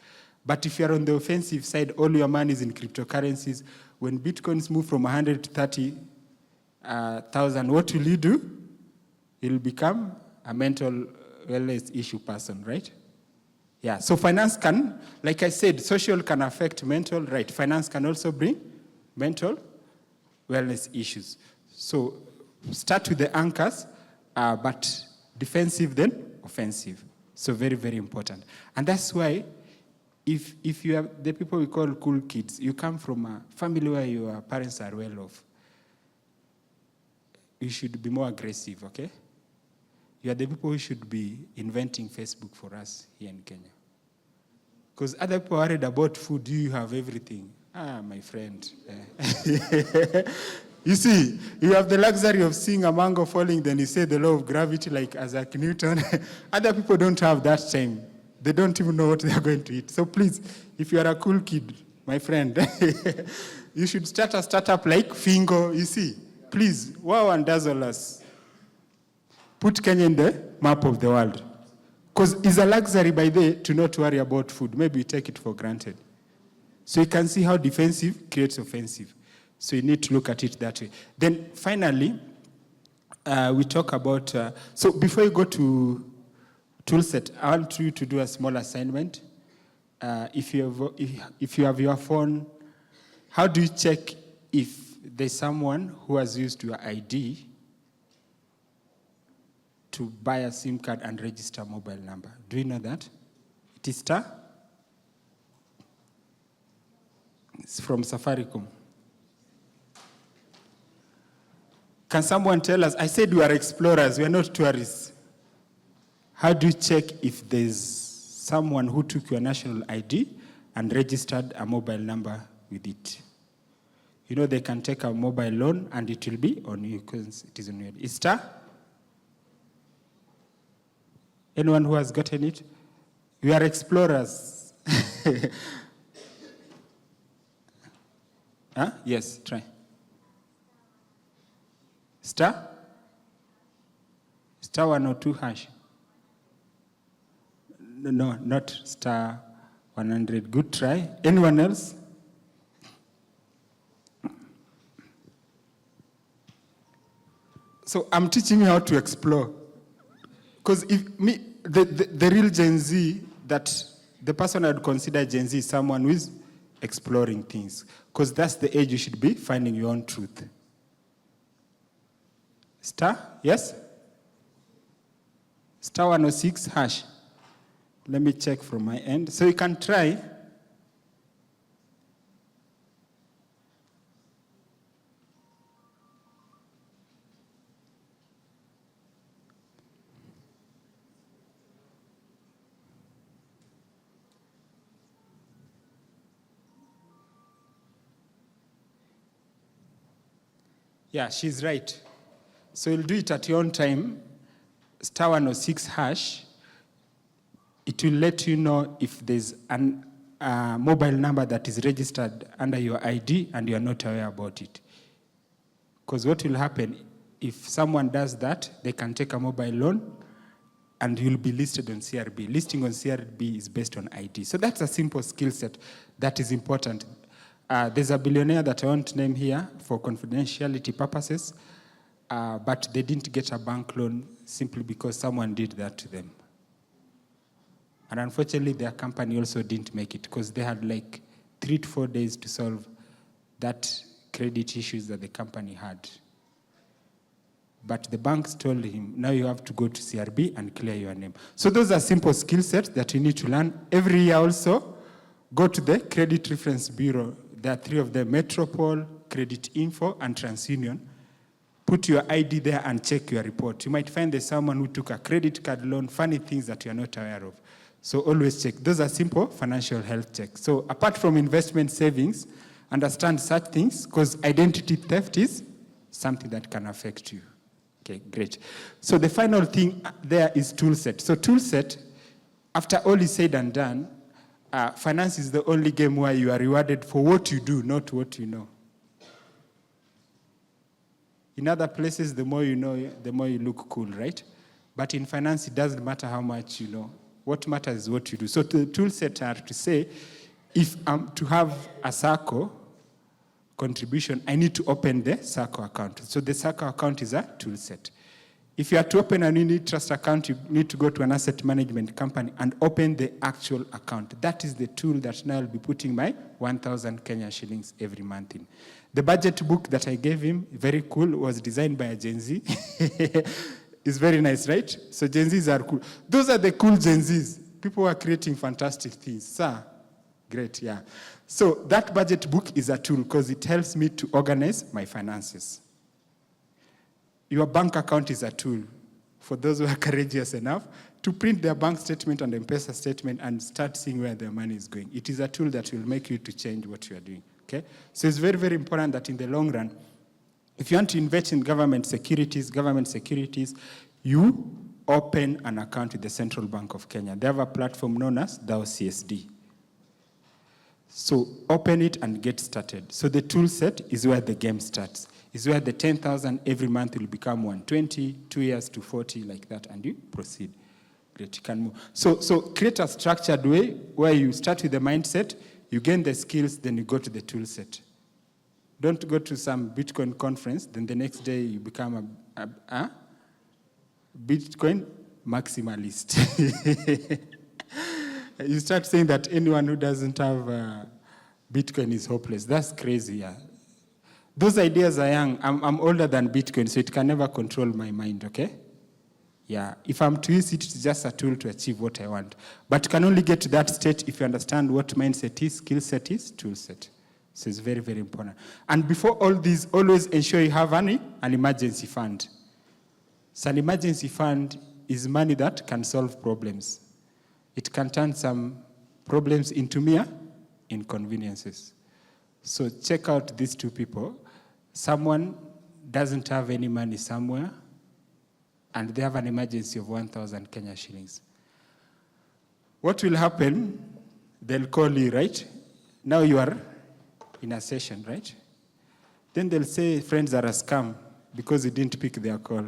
But if you're on the offensive side, all your money is in cryptocurrencies. When Bitcoins move from 100 to 30,000, what will you do? You'll become a mental wellness issue person, right? Yeah, so finance can, like I said, social can affect mental, right? Finance can also bring mental wellness issues. So start with the anchors, but defensive then offensive. So very, very important. And that's why if you are the people we call cool kids, you come from a family where your parents are well off, you should be more aggressive, okay? You are the people who should be inventing Facebook for us here in Kenya. Because other people are worried about food, you have everything. My friend. You see, you have the luxury of seeing a mango falling, then you say the law of gravity like Isaac Newton. Other people don't have that time. They don't even know what they are going to eat. So please, if you are a cool kid, my friend, you should start a startup like Fingo, you see. Please, wow and dazzle us. Put Kenya in the map of the world. Because it's a luxury by the way to not worry about food. Maybe we take it for granted. So you can see how defensive creates offensive. So you need to look at it that way. Then finally, we talk about, so before you go to toolset, I want you to do a small assignment. If you have your phone, how do you check if there's someone who has used your ID to buy a SIM card and register a mobile number? Do you know that? It is star. It's from Safaricom. Can someone tell us? I said we are explorers, we are not tourists. How do you check if there's someone who took your national ID and registered a mobile number with it? You know they can take a mobile loan and it will be on you because it is on you. Is star? Anyone who has gotten it? We are explorers. Huh? Yes, try. Star? Star 102 hash. No, not star 100. Good try. Anyone else? So I'm teaching you how to explore. Because if me, the real Gen Z, that the person I'd consider Gen Z is someone who is exploring things. Because that's the age you should be finding your own truth. Star? Yes? Star 106 hash. Let me check from my end. So you can try. Yeah, she's right. So you'll do it at your own time. Star 106 hash. It will let you know if there's a mobile number that is registered under your ID and you're not aware about it. Because what will happen, if someone does that, they can take a mobile loan and you'll be listed on CRB. Listing on CRB is based on ID. So that's a simple skill set that is important. There's a billionaire that I won't name here for confidentiality purposes, but they didn't get a bank loan simply because someone did that to them. And unfortunately, their company also didn't make it because they had like 3 to 4 days to solve that credit issues that the company had. But the banks told him, now you have to go to CRB and clear your name. So those are simple skill sets that you need to learn. Every year also, go to the Credit Reference Bureau. There are 3 of them, Metropole, Credit Info, and TransUnion. Put your ID there and check your report. You might find there's someone who took a credit card loan, funny things that you're not aware of. So always check. Those are simple financial health checks. So apart from investment savings, understand such things because identity theft is something that can affect you. Okay, great. So the final thing there is toolset. So toolset, after all is said and done, finance is the only game where you are rewarded for what you do, not what you know. In other places, the more you know, the more you look cool, right? But in finance, it doesn't matter how much you know. What matters is what you do. So the tool set are to say, if I'm to have a SACCO contribution, I need to open the SACCO account. So the SACCO account is a tool set. If you are to open a unit trust account, you need to go to an asset management company and open the actual account. That is the tool that now I'll be putting my 1,000 Kenya shillings every month in. The budget book that I gave him, very cool, was designed by a Gen Z. It's very nice, right? So Gen Zs are cool. Those are the cool Gen Zs. People who are creating fantastic things. Sir, great, yeah. So that budget book is a tool because it helps me to organize my finances. Your bank account is a tool. for those who are courageous enough, to print their bank statement and M-Pesa statement and start seeing where their money is going. It is a tool that will make you to change what you are doing, okay? So it's very, very important that in the long run, if you want to invest in government securities, you open an account with the Central Bank of Kenya. They have a platform known as DAO CSD. So open it and get started. So the tool set is where the game starts. Is where the 10,000 every month will become 120, 2 years to 40, like that, and you proceed. Great, you can move. So create a structured way where you start with the mindset, you gain the skills, then you go to the tool set. Don't go to some Bitcoin conference, then the next day you become a Bitcoin maximalist. You start saying that anyone who doesn't have Bitcoin is hopeless. That's crazy, yeah. Those ideas are young. I'm older than Bitcoin, so it can never control my mind, okay? Yeah, if I'm to use it, it's just a tool to achieve what I want. But you can only get to that state if you understand what mindset is, skill set is, tool set. So it's very, very important. And before all these, always ensure you have an emergency fund. So an emergency fund is money that can solve problems. It can turn some problems into mere inconveniences. So check out these two people. Someone doesn't have any money somewhere, and they have an emergency of 1,000 Kenya shillings. What will happen? They'll call you, right? Now you are in a session, right? Then they'll say friends are a scam because you didn't pick their call.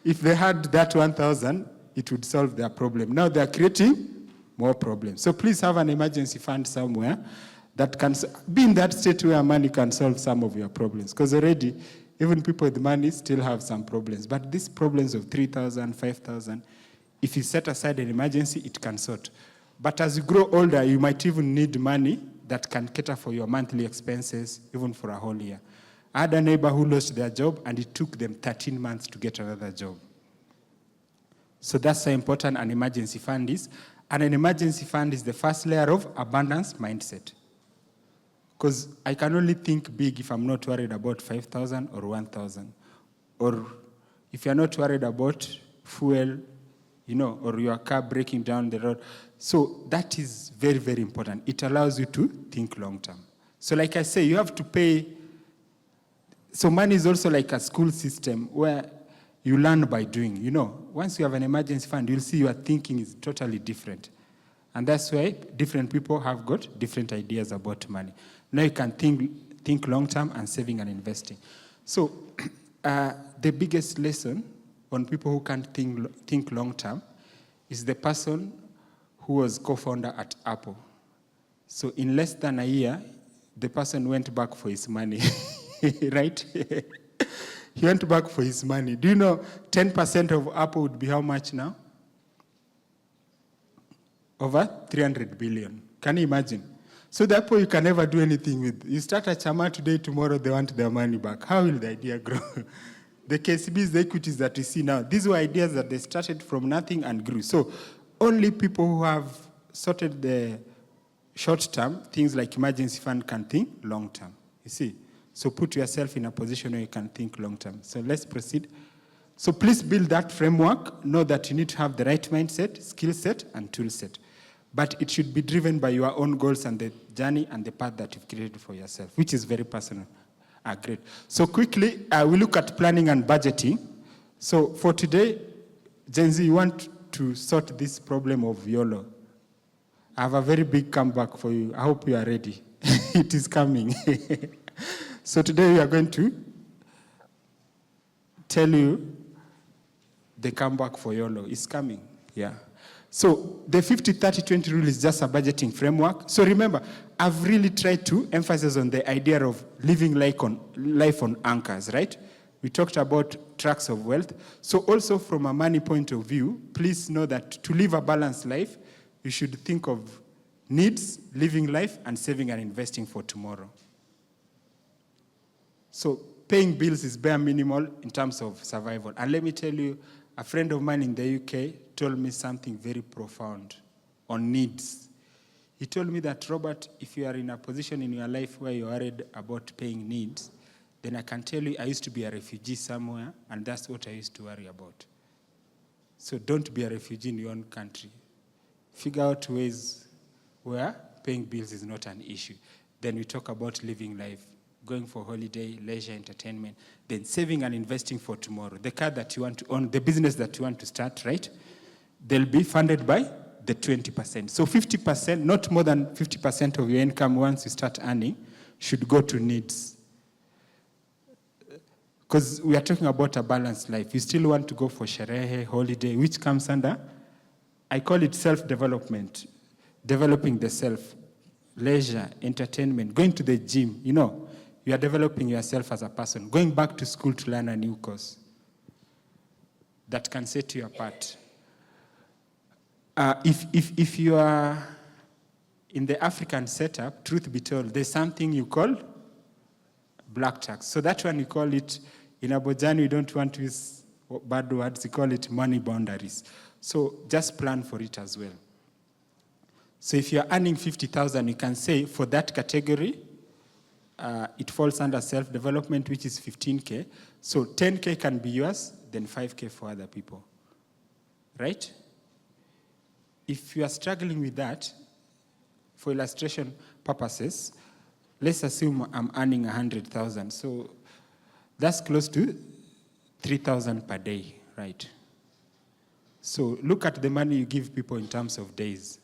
If they had that 1,000, it would solve their problem. Now they're creating more problems. So please have an emergency fund somewhere that can be in that state where money can solve some of your problems. Because already, even people with money still have some problems. But these problems of 3,000, 5,000, if you set aside an emergency, it can sort. But as you grow older, you might even need money that can cater for your monthly expenses, even for a whole year. I had a neighbor who lost their job, and it took them 13 months to get another job. So that's how important an emergency fund is. And an emergency fund is the first layer of abundance mindset. Because I can only think big if I'm not worried about 5,000 or 1,000. Or if you're not worried about fuel, or your car breaking down the road. So that is very, very important. It allows you to think long term. So like I say, you have to pay. So money is also like a school system where you learn by doing. Once you have an emergency fund, you'll see your thinking is totally different. And that's why different people have got different ideas about money. Now you can think long-term and saving and investing. So the biggest lesson on people who can't think long-term is the person who was co-founder at Apple. So in less than a year, the person went back for his money, right? He went back for his money. Do you know 10% of Apple would be how much now? Over 300 billion. Can you imagine? So therefore, you can never do anything with. You start a chama today, tomorrow they want their money back. How will the idea grow? The KCBs, the equities that we see now, these were ideas that they started from nothing and grew. So only people who have sorted the short-term, things like emergency fund, can think long-term. You see? So put yourself in a position where you can think long-term. So let's proceed. So please build that framework. Know that you need to have the right mindset, skill set, and tool set. But it should be driven by your own goals and the journey and the path that you've created for yourself, which is very personal. Great. So quickly, we look at planning and budgeting. So for today, Gen Z, you want to sort this problem of YOLO. I have a very big comeback for you. I hope you are ready. It is coming. So today we are going to tell you the comeback for YOLO. It's coming. Yeah. So the 50-30-20 rule is just a budgeting framework. So remember, I've really tried to emphasize on the idea of living life on anchors, right? We talked about tracks of wealth. So also from a money point of view, please know that to live a balanced life, you should think of needs, living life, and saving and investing for tomorrow. So paying bills is bare minimal in terms of survival. And let me tell you, a friend of mine in the UK told me something very profound on needs. He told me that, Robert, if you are in a position in your life where you're worried about paying needs, then I can tell you I used to be a refugee somewhere, and that's what I used to worry about. So don't be a refugee in your own country. Figure out ways where paying bills is not an issue. Then we talk about living life, going for holiday, leisure, entertainment, then saving and investing for tomorrow. The car that you want to own, the business that you want to start, right? They'll be funded by the 20%. So 50%, not more than 50% of your income once you start earning, should go to needs. Because we are talking about a balanced life. You still want to go for sherehe, holiday, which comes under, I call it self-development, developing the self, leisure, entertainment, going to the gym. You know, you are developing yourself as a person, going back to school to learn a new course that can set you apart. If you are in the African setup, truth be told, there's something you call black tax. So that one, you call it, in Abojani, we don't want to use bad words, we call it money boundaries. So just plan for it as well. So if you're earning 50,000, you can say for that category, it falls under self-development, which is 15K. So 10K can be yours, then 5K for other people, right? If you are struggling with that, for illustration purposes, let's assume I'm earning 100,000. So that's close to 3,000 per day, right? So look at the money you give people in terms of days.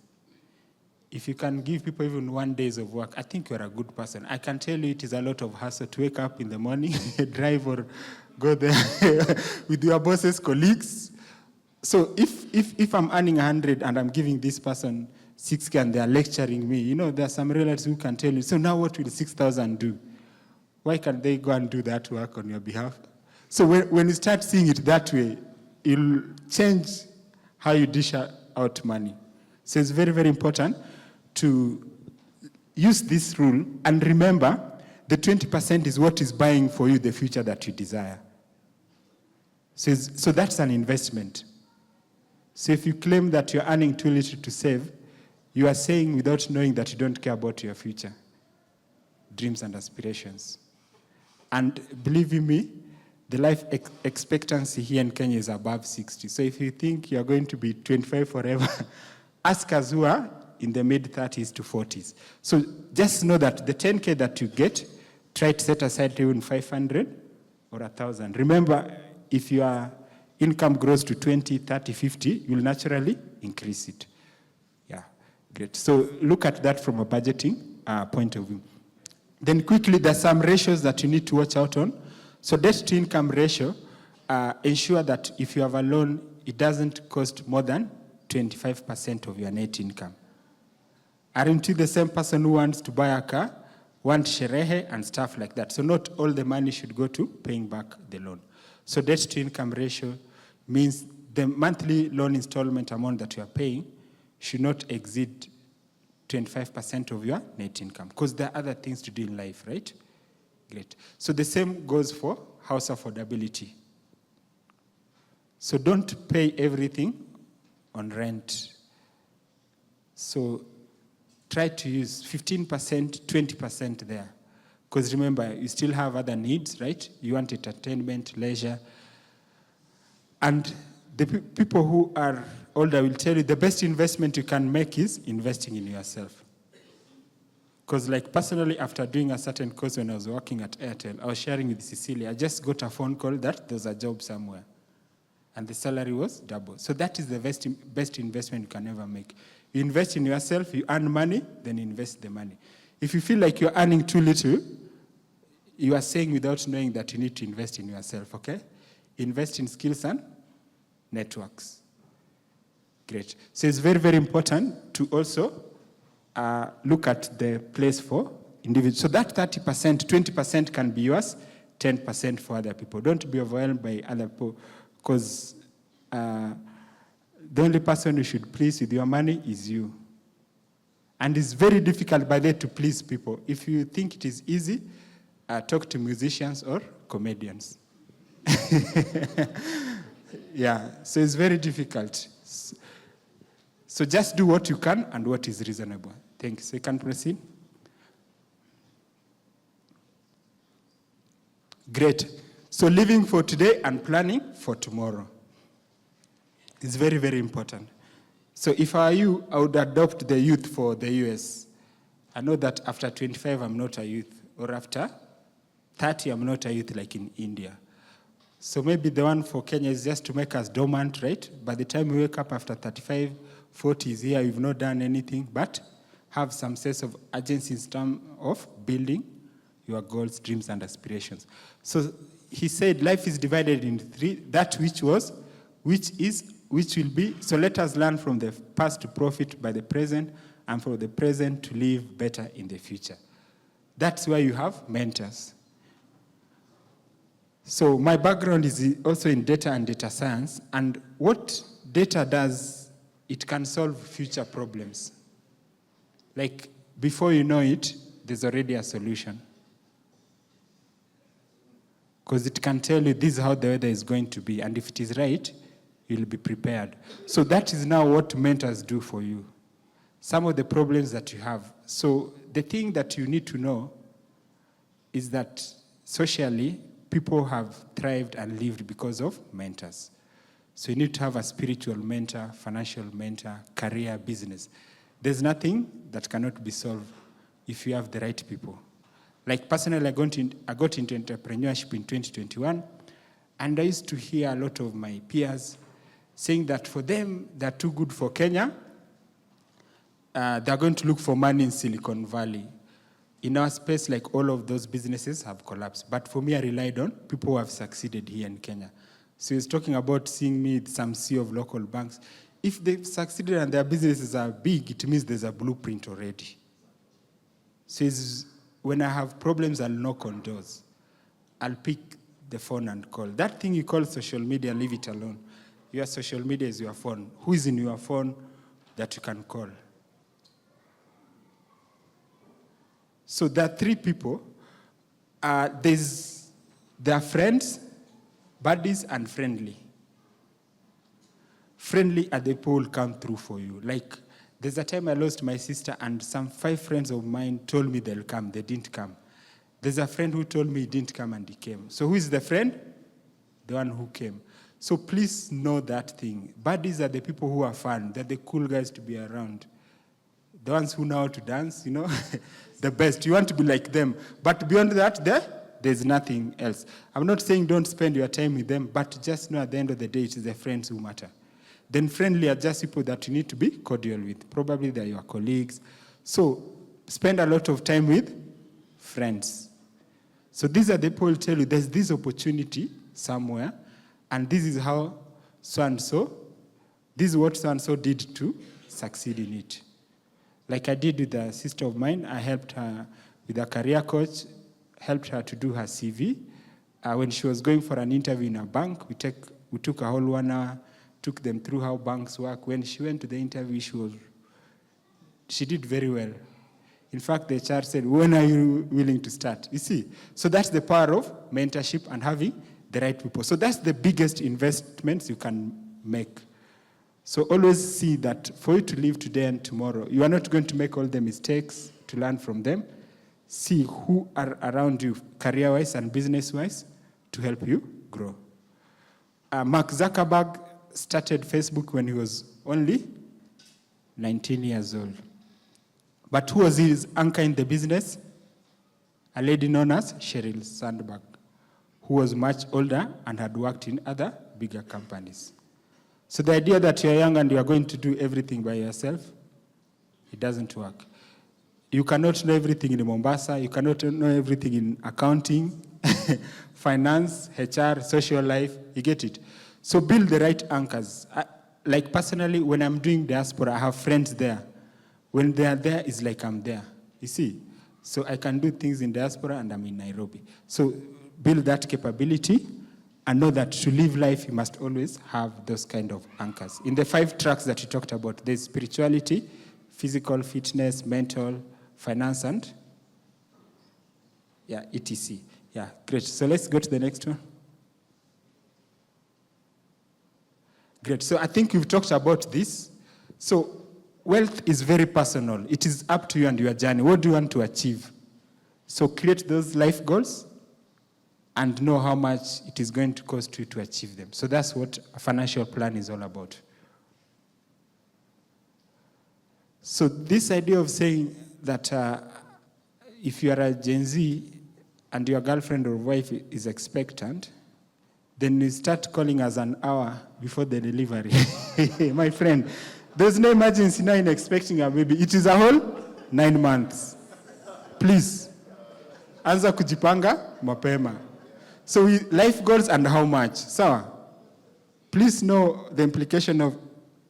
If you can give people even 1 day of work, I think you're a good person. I can tell you it is a lot of hassle to wake up in the morning, drive or go there with your bosses, colleagues. So if I'm earning 100 and I'm giving this person 6K and they're lecturing me, you know, there are some relatives who can tell you, so now what will 6,000 do? Why can't they go and do that work on your behalf? So when you start seeing it that way, it'll change how you dish out money. So it's very, very important to use this rule and remember the 20% is what is buying for you the future that you desire. So that's an investment. So if you claim that you're earning too little to save, you are saying without knowing that you don't care about your future, dreams and aspirations. And believe you me, the life expectancy here in Kenya is above 60. So if you think you're going to be 25 forever, ask us who are in the mid-30s to 40s. So just know that the 10K that you get, try to set aside even 500 or 1,000. Remember, if your income grows to 20, 30, 50, you'll naturally increase it. Yeah, great. So look at that from a budgeting point of view. Then quickly, there's some ratios that you need to watch out on. So debt to income ratio, ensure that if you have a loan, it doesn't cost more than 25% of your net income. Aren't you the same person who wants to buy a car, want sherehe and stuff like that? So not all the money should go to paying back the loan. So debt to income ratio means the monthly loan installment amount that you are paying should not exceed 25% of your net income, because there are other things to do in life, right? Great. So the same goes for house affordability. So don't pay everything on rent. So try to use 15%, 20% there. Because remember, you still have other needs, right? You want entertainment, leisure. And the people who are older will tell you the best investment you can make is investing in yourself. Because like personally, after doing a certain course when I was working at Airtel, I was sharing with Cecilia, I just got a phone call that there's a job somewhere. And the salary was double. So that is the best investment you can ever make. You invest in yourself, you earn money, then invest the money. If you feel like you're earning too little, you are saying without knowing that you need to invest in yourself, okay? Invest in skills and networks. Great. So it's very, very important to also look at the place for individuals. So that 30%, 20% can be yours, 10% for other people. Don't be overwhelmed by other people, because the only person you should please with your money is you. And it's very difficult by that to please people. If you think it is easy, talk to musicians or comedians. Yeah, so it's very difficult. So just do what you can and what is reasonable. Thank you. So you can proceed. Great. So living for today and planning for tomorrow is very, very important. So if I were you, I would adopt the youth for the US. I know that after 25, I'm not a youth, or after 30, I'm not a youth like in India. So maybe the one for Kenya is just to make us dormant, right? By the time we wake up after 35, 40 is here, we've not done anything, but have some sense of urgency in terms of building your goals, dreams, and aspirations. So he said life is divided into three, that which was, which is, which will be. So let us learn from the past to profit by the present, and from the present to live better in the future. That's why you have mentors. So my background is also in data and data science, and what data does, it can solve future problems. Like, before you know it, there's already a solution. Because it can tell you this is how the weather is going to be, and if it is right, you'll be prepared. So that is now what mentors do for you. Some of the problems that you have. So the thing that you need to know is that socially, people have thrived and lived because of mentors. So you need to have a spiritual mentor, financial mentor, career, business. There's nothing that cannot be solved if you have the right people. Like personally, I got into entrepreneurship in 2021, and I used to hear a lot of my peers saying that for them, they're too good for Kenya. They're going to look for money in Silicon Valley. In our space, like all of those businesses have collapsed. But for me, I relied on people who have succeeded here in Kenya. So he's talking about seeing me with some CEO of local banks. If they've succeeded and their businesses are big, it means there's a blueprint already. So when I have problems, I'll knock on doors. I'll pick the phone and call. That thing you call social media, leave it alone. Your social media is your phone. Who is in your phone that you can call? So there are three people. There are friends, buddies, and friendly. Friendly are the people who will come through for you. Like, there's a time I lost my sister, and some 5 friends of mine told me they'll come. They didn't come. There's a friend who told me he didn't come, and he came. So who is the friend? The one who came. So please know that thing. Buddies are the people who are fun. They're the cool guys to be around. The ones who know how to dance, you know, the best. You want to be like them. But beyond that, there's nothing else. I'm not saying don't spend your time with them, but just know at the end of the day, it is the friends who matter. Then friendly are just people that you need to be cordial with. Probably they're your colleagues. So spend a lot of time with friends. So these are the people who tell you there's this opportunity somewhere, and this is how so-and-so, this is what so-and-so did to succeed in it. Like I did with a sister of mine, I helped her with a career coach, helped her to do her CV. When she was going for an interview in a bank, we took a whole 1 hour, took them through how banks work. When she went to the interview, she did very well. In fact, the HR said, when are you willing to start? You see, so that's the power of mentorship and having the right people. So that's the biggest investments you can make. So always see that for you to live today and tomorrow, you are not going to make all the mistakes to learn from them. See who are around you career-wise and business-wise to help you grow. Mark Zuckerberg started Facebook when he was only 19 years old. But who was his anchor in the business? A lady known as Sheryl Sandberg, who was much older and had worked in other bigger companies. So the idea that you're young and you're going to do everything by yourself, it doesn't work. You cannot know everything in Mombasa. You cannot know everything in accounting, finance, HR, social life. You get it? So build the right anchors. Like personally, when I'm doing diaspora, I have friends there. When they are there, it's like I'm there. You see? So I can do things in diaspora and I'm in Nairobi. So build that capability. And know that to live life, you must always have those kind of anchors. In the 5 tracks that you talked about, there's spirituality, physical fitness, mental, finance, and etc. Yeah, great. So let's go to the next one. Great. So I think we've talked about this. So wealth is very personal. It is up to you and your journey. What do you want to achieve? So create those life goals. and know how much it is going to cost you to achieve them. So that's what a financial plan is all about. So this idea of saying that if you are a Gen Z and your girlfriend or wife is expectant, then you start calling us an hour before the delivery. My friend, there's no emergency now in expecting a baby. It is a whole 9 months. Please, anza kujipanga mapema. So life goals and how much? So, please know the implication of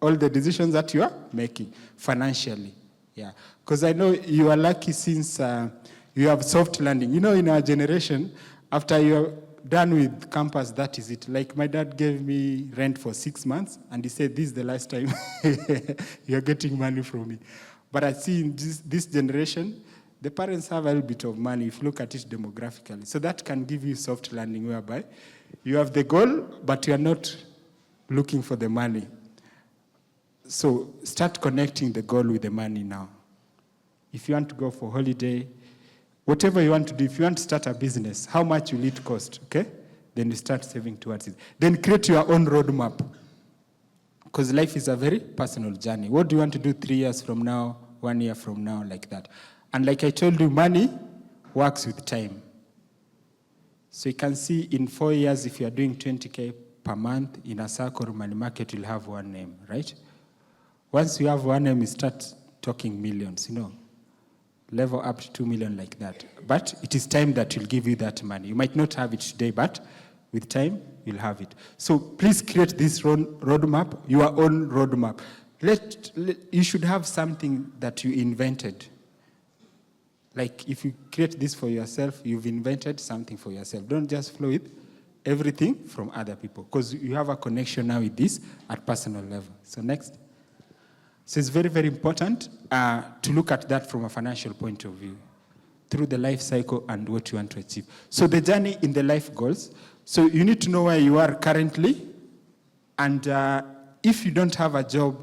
all the decisions that you are making financially. Yeah, because I know you are lucky since you have soft landing. You know, in our generation, after you're done with campus, that is it. Like my dad gave me rent for 6 months, and he said, this is the last time you're getting money from me. But I see in this generation, the parents have a little bit of money if you look at it demographically. So that can give you soft landing whereby you have the goal, but you're not looking for the money. So start connecting the goal with the money now. If you want to go for holiday, whatever you want to do, if you want to start a business, how much will it cost, okay? Then you start saving towards it. Then create your own roadmap. Because life is a very personal journey. What do you want to do 3 years from now, 1 year from now, like that? And like I told you, money works with time. So you can see in 4 years, if you are doing 20K per month in a circle money market, you'll have one name, right? Once you have one name, you start talking millions, you know, level up to 2 million like that. But it is time that will give you that money. You might not have it today, but with time, you'll have it. So please create this roadmap, your own roadmap. You should have something that you invented. Like if you create this for yourself, you've invented something for yourself. Don't just flow with everything from other people, because you have a connection now with this at personal level. So next. So it's very, very important to look at that from a financial point of view, through the life cycle and what you want to achieve. So the journey in the life goals, so you need to know where you are currently, and if you don't have a job,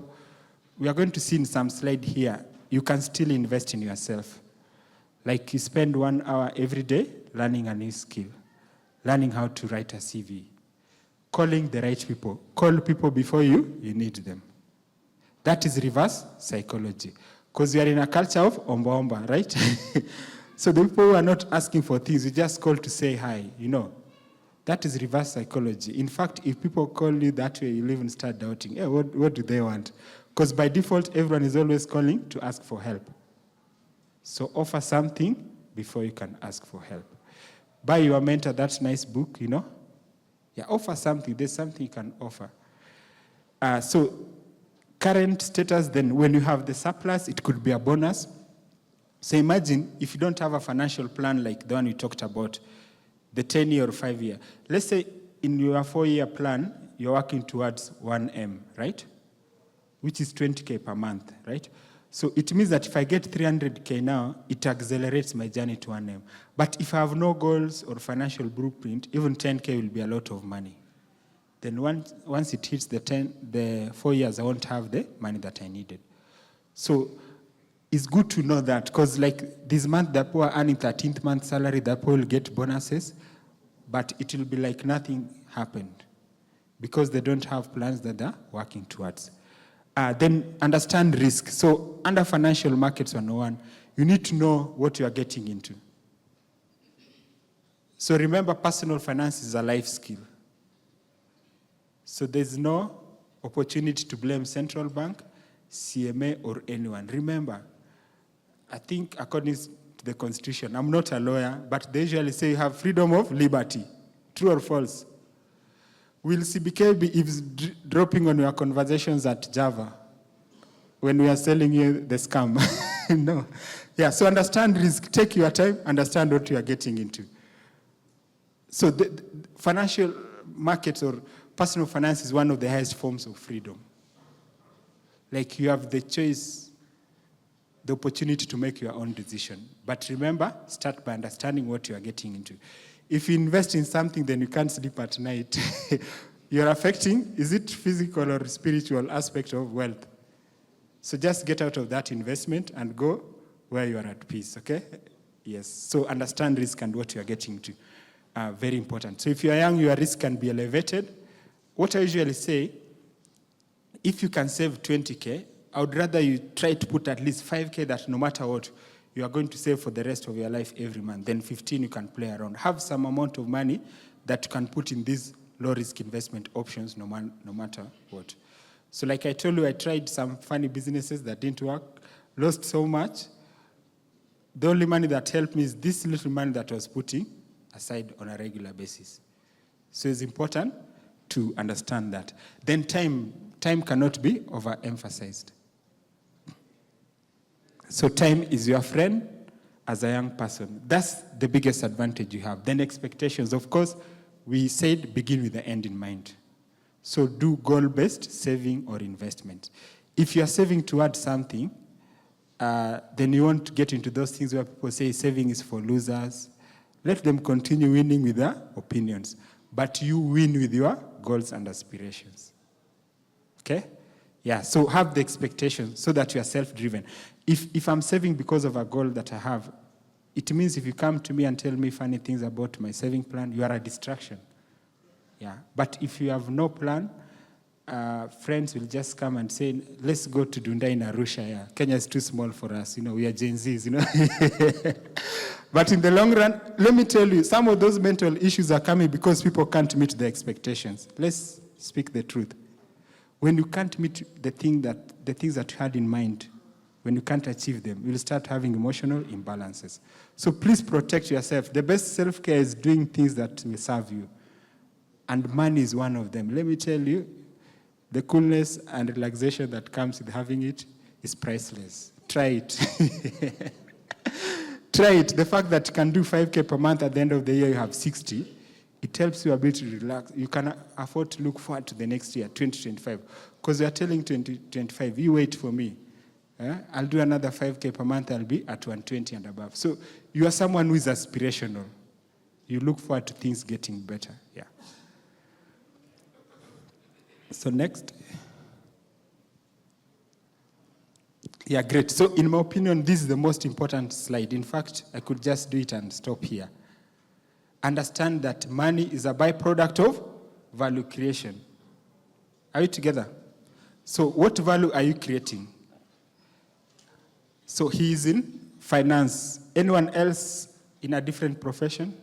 we are going to see in some slide here, you can still invest in yourself. Like you spend 1 hour every day learning a new skill, learning how to write a CV, calling the right people. Call people before you need them. That is reverse psychology. Because we are in a culture of omba-omba, right? So the people who are not asking for things, you just call to say hi, you know. That is reverse psychology. In fact, if people call you that way, you'll even start doubting, hey, what do they want? Because by default, everyone is always calling to ask for help. So offer something before you can ask for help. Buy your mentor that nice book, you know. Yeah, offer something. There's something you can offer. So current status, then when you have the surplus, it could be a bonus. So imagine if you don't have a financial plan like the one we talked about, the 10-year or 5-year. Let's say in your 4-year plan, you're working towards 1M, right? Which is 20K per month, right? So it means that if I get 300K now, it accelerates my journey to 1M. But if I have no goals or financial blueprint, even 10K will be a lot of money. Then once it hits the 4 years, I won't have the money that I needed. So it's good to know that, because like this month, the people are earning 13th month salary, the people will get bonuses, but it will be like nothing happened because they don't have plans that they're working towards. Then understand risk. So under Financial Markets 101, you need to know what you are getting into. So remember, personal finance is a life skill. So there's no opportunity to blame central bank, CMA, or anyone. Remember, I think according to the Constitution, I'm not a lawyer, but they usually say you have freedom of liberty. True or false? Will CBK be eavesdropping on your conversations at Java when we are selling you the scam? No. Yeah, so understand risk. Take your time, understand what you are getting into. So the financial markets or personal finance is one of the highest forms of freedom. Like you have the choice, the opportunity to make your own decision. But remember, start by understanding what you are getting into. If you invest in something, then you can't sleep at night. You're affecting, is it physical or spiritual aspect of wealth? So just get out of that investment and go where you are at peace, okay? Yes, so understand risk and what you are getting into. very important. So if you are young, your risk can be elevated. What I usually say, if you can save 20K, I would rather you try to put at least 5K that no matter what, you are going to save for the rest of your life every month. Then 15 you can play around. Have some amount of money that you can put in these low-risk investment options no matter what. So like I told you, I tried some funny businesses that didn't work, lost so much. The only money that helped me is this little money that I was putting aside on a regular basis. So it's important to understand that. Then time cannot be overemphasized. So time is your friend as a young person. That's the biggest advantage you have. Then expectations, of course, we said begin with the end in mind. So do goal-based saving or investment. If you are saving towards something, then you won't get into those things where people say saving is for losers. Let them continue winning with their opinions. But you win with your goals and aspirations. Okay? Yeah, so have the expectation so that you are self-driven. If I'm saving because of a goal that I have, it means if you come to me and tell me funny things about my saving plan, you are a distraction. Yeah, but if you have no plan, friends will just come and say, let's go to Dunda in Arusha. Yeah. Kenya is too small for us. We are Gen Zs, But in the long run, let me tell you, some of those mental issues are coming because people can't meet the expectations. Let's speak the truth. When you can't meet the things that you had in mind, when you can't achieve them, you'll start having emotional imbalances. So please protect yourself. The best self-care is doing things that will serve you. And money is one of them. Let me tell you, the coolness and relaxation that comes with having it is priceless. Try it. Try it. The fact that you can do 5K per month at the end of the year, you have 60, it helps you a bit to relax. You can afford to look forward to the next year, 2025. Because you are telling 2025, you wait for me. I'll do another 5K per month, I'll be at 120 and above. So you are someone who is aspirational. You look forward to things getting better. Yeah. So next. Yeah, great. So in my opinion, this is the most important slide. In fact, I could just do it and stop here. Understand that money is a byproduct of value creation. Are we together? So what value are you creating? So he is in finance. Anyone else in a different profession?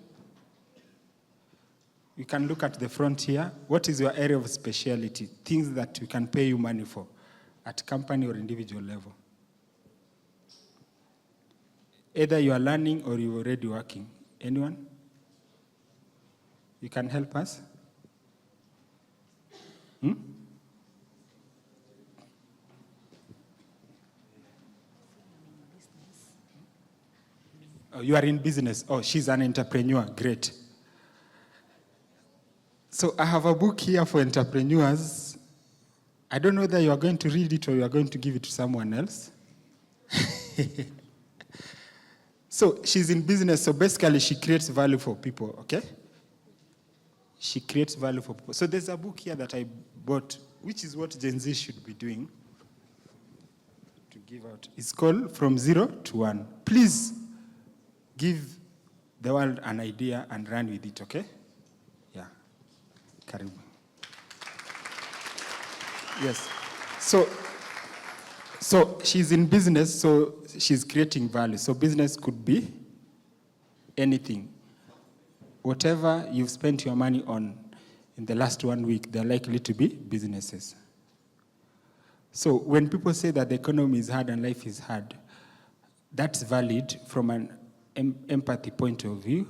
You can look at the front here. What is your area of specialty? Things that we can pay you money for at company or individual level. Either you are learning or you're already working. Anyone? You can help us? Oh, you are in business. Oh, she's an entrepreneur. Great. So I have a book here for entrepreneurs. I don't know whether you are going to read it or you are going to give it to someone else. So she's in business. So basically, she creates value for people, okay? She creates value for people. So there's a book here that I bought, which is what Gen Z should be doing to give out. It's called From Zero to One. Please give the world an idea and run with it, okay? Yeah. Karibu. Yes. So she's in business, so she's creating value. So business could be anything. Whatever you've spent your money on in the last 1 week, they're likely to be businesses. So when people say that the economy is hard and life is hard, that's valid from an empathy point of view,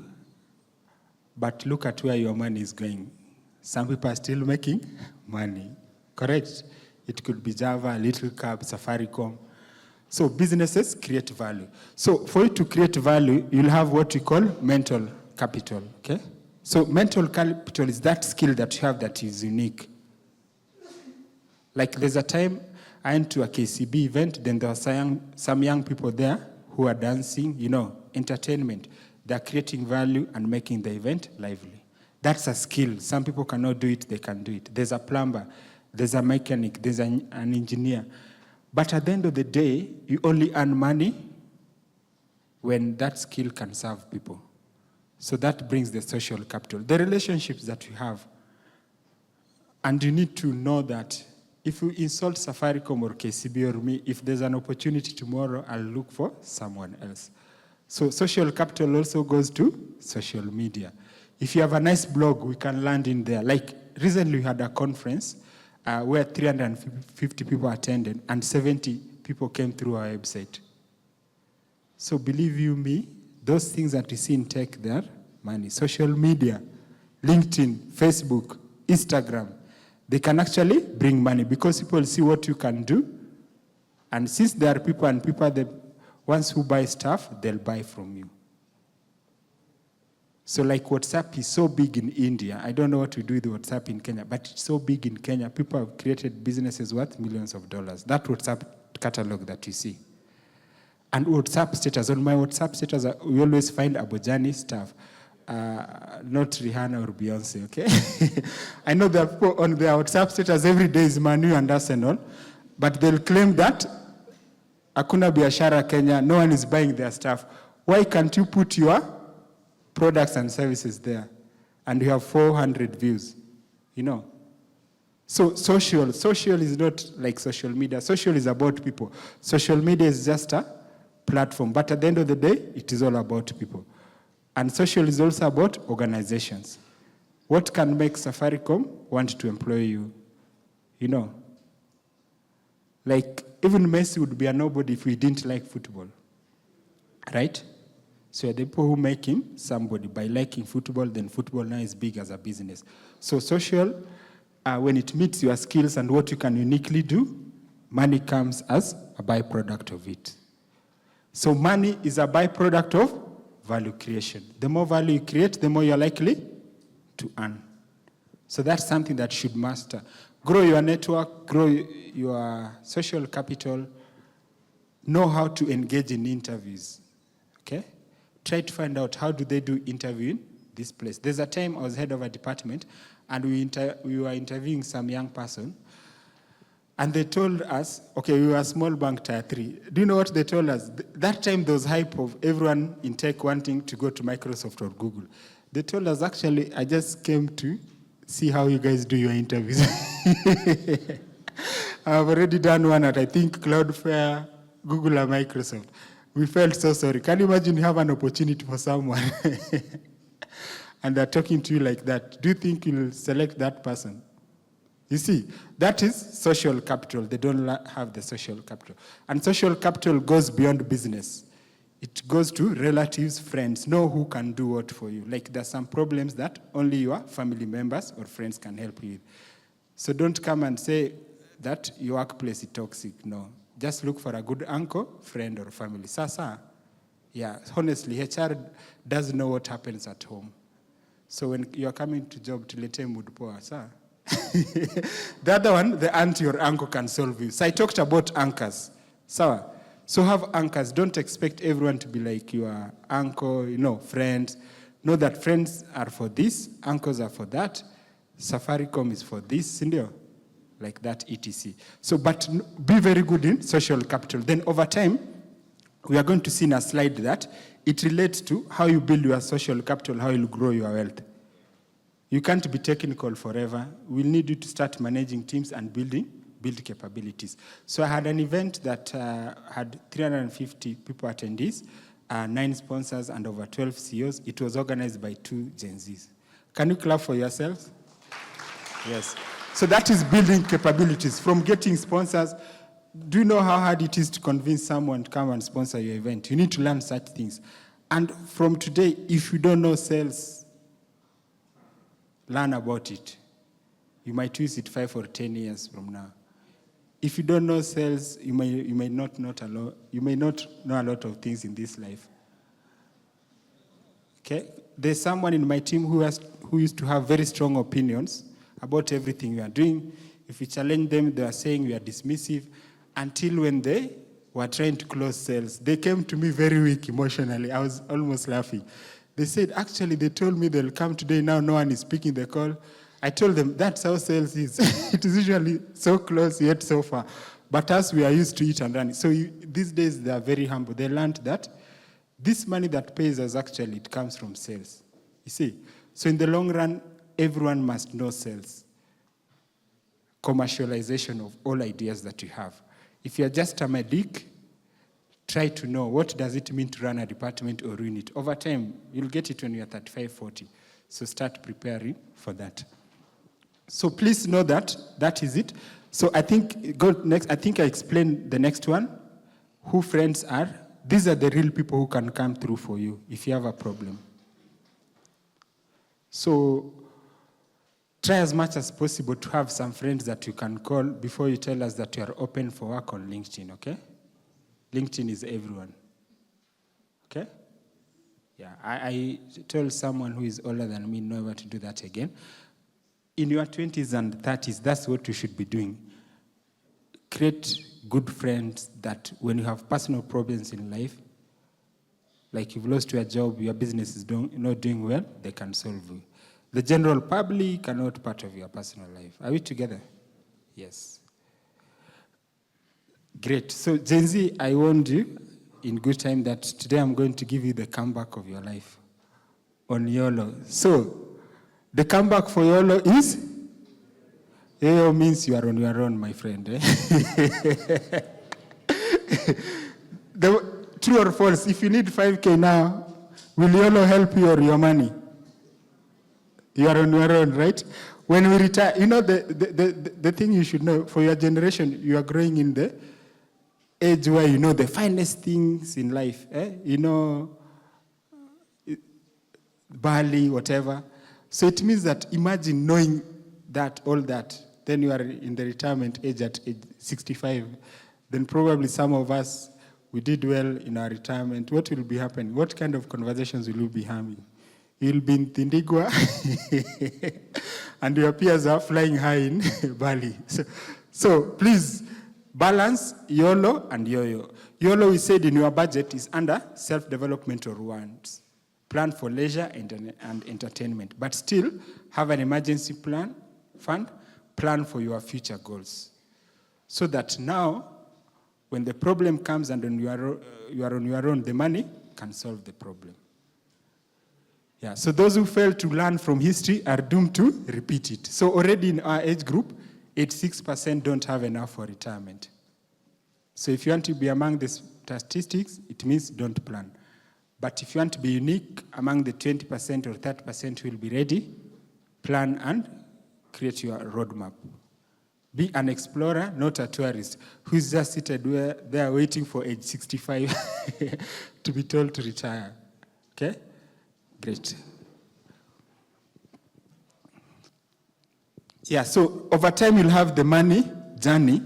but look at where your money is going. Some people are still making money, correct? It could be Java, Little Cab, Safaricom. So businesses create value. So for you to create value, you'll have what we call mental capital, okay? So mental capital is that skill that you have that is unique. Like there's a time I went to a KCB event, then there were some young people there who are dancing, entertainment. They're creating value and making the event lively. That's a skill. Some people cannot do it, they can do it. There's a plumber, there's a mechanic, there's an engineer. But at the end of the day, you only earn money when that skill can serve people. So that brings the social capital. The relationships that we have. And you need to know that if you insult Safaricom or KCB or me, if there's an opportunity tomorrow, I'll look for someone else. So social capital also goes to social media. If you have a nice blog, we can land in there. Like recently we had a conference where 350 people attended and 70 people came through our website. So believe you me, those things that you see in tech, they're money. Social media, LinkedIn, Facebook, Instagram, they can actually bring money because people see what you can do. And since there are people and people, the ones who buy stuff, they'll buy from you. So like WhatsApp is so big in India. I don't know what to do with WhatsApp in Kenya, but it's so big in Kenya. People have created businesses worth millions of dollars. That WhatsApp catalog that you see. And WhatsApp status, on my WhatsApp status, we always find Abojani stuff, not Rihanna or Beyonce, okay? I know that people on their WhatsApp status every day is Manu and Arsenal, but they'll claim that Hakuna Biashara Kenya, no one is buying their stuff. Why can't you put your products and services there? And you have 400 views, you know? So social is not like social media. Social is about people. Social media is just a platform, but at the end of the day, it is all about people. And social is also about organizations. What can make Safaricom want to employ you? You know, like even Messi would be a nobody if we didn't like football, right? So the people who make him somebody by liking football, then football now is big as a business. So social, when it meets your skills and what you can uniquely do, money comes as a byproduct of it. So money is a byproduct of value creation. The more value you create, the more you're likely to earn. So that's something that should master. Grow your network, grow your social capital, know how to engage in interviews, okay? Try to find out how do they do interviewing this place. There's a time I was head of a department and we were interviewing some young person. And they told us, okay, we were a small bank, tier 3. Do you know what they told us? That time there was hype of everyone in tech wanting to go to Microsoft or Google. They told us, actually, I just came to see how you guys do your interviews. I've already done one at, I think, Cloudflare, Google, and Microsoft. We felt so sorry. Can you imagine you have an opportunity for someone and they're talking to you like that? Do you think you'll select that person? You see, that is social capital. They don't have the social capital. And social capital goes beyond business. It goes to relatives, friends, know who can do what for you. Like there's some problems that only your family members or friends can help you with. So don't come and say that your workplace is toxic. No, just look for a good uncle, friend, or family. Sasa, yeah, honestly, HR doesn't know what happens at home. So when you're coming to job, tulete mood poa, sir. The other one, the auntie or uncle can solve you. So I talked about anchors. So have anchors. Don't expect everyone to be like your uncle, you know, friends. Know that friends are for this, uncles are for that, Safaricom is for this, like that, etc. So, but be very good in social capital. Then over time, we are going to see in a slide that it relates to how you build your social capital, how you grow your wealth. You can't be technical forever. We'll need you to start managing teams and build capabilities. So I had an event that had 350 people attendees, 9 sponsors, and over 12 CEOs. It was organized by 2 Gen Zs. Can you clap for yourselves? Yes. So that is building capabilities. From getting sponsors, do you know how hard it is to convince someone to come and sponsor your event? You need to learn such things. And from today, if you don't know sales, learn about it. You might use it 5 or 10 years from now. If you don't know sales, you may not know a lot of things in this life. Okay? There's someone in my team who used to have very strong opinions about everything we are doing. If we challenge them, they are saying we are dismissive. Until when they were trying to close sales, they came to me very weak emotionally. I was almost laughing. They said, actually, they told me they'll come today. Now no one is picking the call. I told them, that's how sales is. It is usually so close, yet so far. But us, we are used to it and running. So these days, they are very humble. They learned that this money that pays us, actually, it comes from sales. You see? So in the long run, everyone must know sales. Commercialization of all ideas that you have. If you're just a medic, try to know what does it mean to run a department or ruin it. Over time, you'll get it when you're 35, 40. So start preparing for that. So please know that that is it. So I think go next. I think I explained the next one. Who friends are. These are the real people who can come through for you if you have a problem. So try as much as possible to have some friends that you can call before you tell us that you are open for work on LinkedIn, okay? LinkedIn is everyone, okay? Yeah, I told someone who is older than me never to do that again. In your 20s and 30s, that's what you should be doing. Create good friends that when you have personal problems in life, like you've lost your job, your business is not doing well, they can solve you. The general public are not part of your personal life. Are we together? Yes. Great. So Gen Z, I warned you in good time that today I'm going to give you the comeback of your life on YOLO. So the comeback for YOLO is? YOLO means you are on your own, my friend. True or false, if you need 5K now, will YOLO help you or your money? You are on your own, right? When we retire, you know, the thing you should know, for your generation, you are growing in the age where you know the finest things in life. You know, barley, whatever. So it means that imagine knowing that, all that, then you are in the retirement age at age 65. Then probably some of us, we did well in our retirement. What will be happening? What kind of conversations will you be having? You'll be in Tindigwa, and your peers are flying high in Bali. So please, balance YOLO and YOYO. YOLO, we said in your budget, is under self-developmental wants. Plan for leisure and entertainment. But still, have an emergency fund, plan for your future goals. So that now, when the problem comes and you are on your own, the money can solve the problem. Yeah, so those who fail to learn from history are doomed to repeat it. So already in our age group, 86% don't have enough for retirement. So if you want to be among the statistics, it means don't plan. But if you want to be unique among the 20% or 30% who will be ready, plan and create your roadmap. Be an explorer, not a tourist, who's just seated there waiting for age 65 to be told to retire. Okay? Great. Yeah, so over time you'll have the money journey,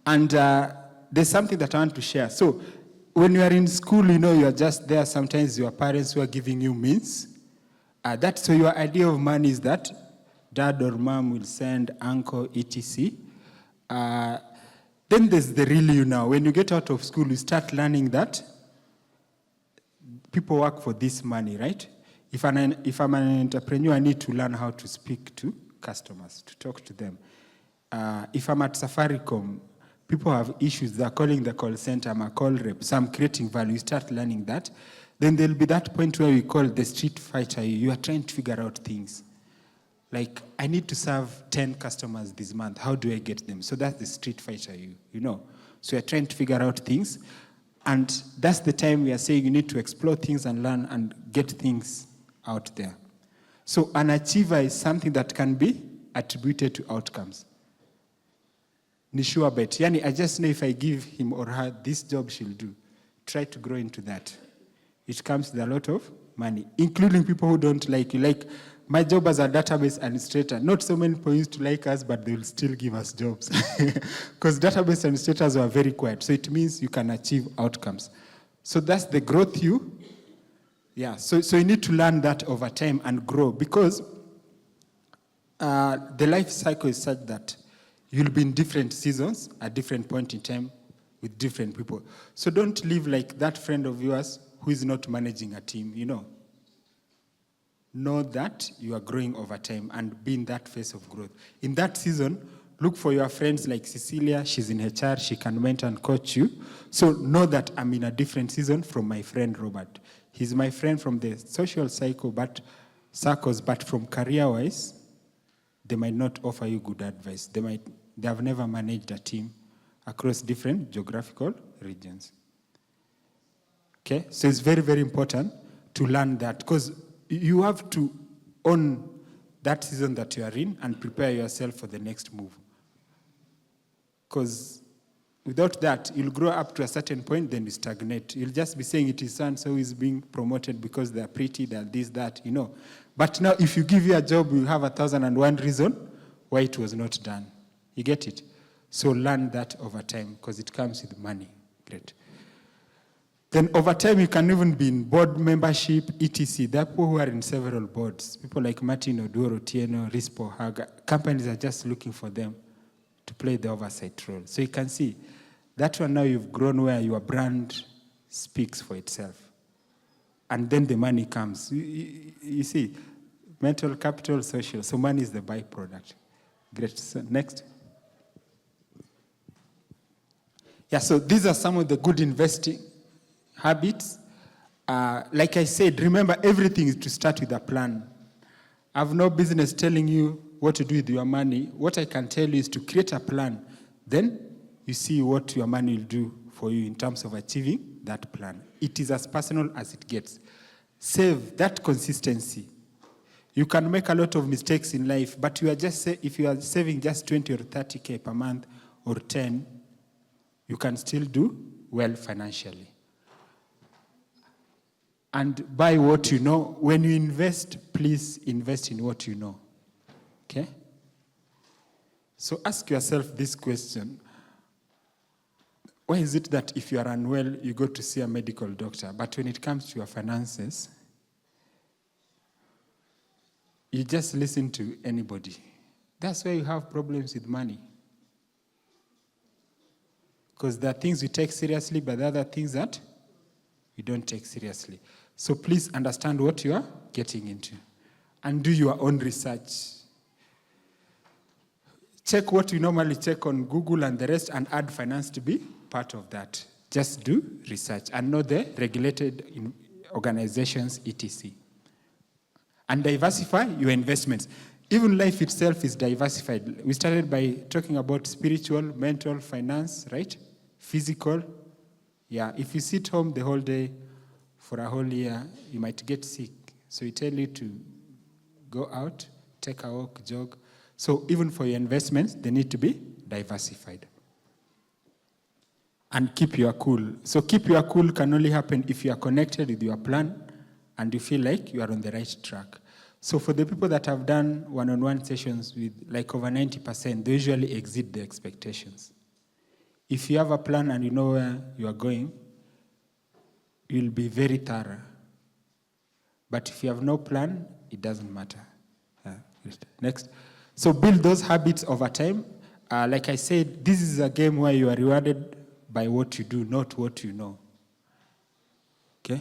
and there's something that I want to share. So when you are in school, you know, you're just there. Sometimes your parents who are giving you means. So your idea of money is that dad or mom will send, uncle, etc. Then there's the real you now. When you get out of school, you start learning that people work for this money, right? If I'm an entrepreneur, I need to learn how to speak to customers, to talk to them. If I'm at Safaricom, people have issues. They're calling the call center. I'm a call rep. So I'm creating value. You start learning that. Then there'll be that point where we call the street fighter. You are trying to figure out things. Like, I need to serve 10 customers this month. How do I get them? So that's the street fighter, you know. So you're trying to figure out things. And that's the time we are saying you need to explore things and learn and get things out there. So an achiever is something that can be attributed to outcomes. Ni sure bet. Yani, I just know if I give him or her this job, she'll do. Try to grow into that. It comes with a lot of money, including people who don't like you. Like, my job as a database administrator, not so many people used to like us, but they will still give us jobs. Because database administrators were very quiet. So it means you can achieve outcomes. So that's the growth you. Yeah, so you need to learn that over time and grow, because the life cycle is such that you'll be in different seasons at different point in time with different people. So don't live like that friend of yours who is not managing a team, you know. Know that you are growing over time and be in that phase of growth. In that season, look for your friends like Cecilia. She's in HR. She can mentor and coach you. So know that I'm in a different season from my friend Robert. He's my friend from the social cycle, but circles, but from career-wise, they might not offer you good advice. They have never managed a team across different geographical regions. Okay, so it's very, very important to learn that, because you have to own that season that you are in and prepare yourself for the next move. Because without that, you'll grow up to a certain point, then you stagnate. You'll just be saying it is son, so he's being promoted because they're pretty, they're this, that, you know. But now, if you give you a job, you have 1,001 reason why it was not done. You get it? So learn that over time, because it comes with money. Great. Then over time, you can even be in board membership, etc. There are people who are in several boards. People like Martin Oduor, Otieno, Rispo, Haga. Companies are just looking for them to play the oversight role. So you can see, that one now you've grown where your brand speaks for itself. And then the money comes. You see, mental capital, social. So money is the byproduct. Great. So next. Yeah, so these are some of the good investing habits. Like I said, remember, everything is to start with a plan. I have no business telling you what to do with your money. What I can tell you is to create a plan. Then you see what your money will do for you in terms of achieving that plan. It is as personal as it gets. Save that consistency. You can make a lot of mistakes in life, but you are just if you are saving just 20 or 30K per month or 10, you can still do well financially. And buy what you know. When you invest, please invest in what you know. Okay? So ask yourself this question. Why is it that if you are unwell, you go to see a medical doctor, but when it comes to your finances, you just listen to anybody? That's why you have problems with money. Because there are things you take seriously, but there are other things that you don't take seriously. So please understand what you are getting into and do your own research. Check what you normally check on Google and the rest, and add finance to be part of that. Just do research and know the regulated organizations, etc. And diversify your investments. Even life itself is diversified. We started by talking about spiritual, mental, finance, right? Physical. Yeah, if you sit home the whole day for a whole year, you might get sick. So we tell you to go out, take a walk, jog. So even for your investments, they need to be diversified. And keep your cool. So keep your cool can only happen if you are connected with your plan and you feel like you are on the right track. So for the people that have done one-on-one sessions with like over 90%, they usually exceed the expectations. If you have a plan and you know where you are going, you'll be very thorough. But if you have no plan, it doesn't matter. Next. So build those habits over time. Like I said, this is a game where you are rewarded by what you do, not what you know. Okay?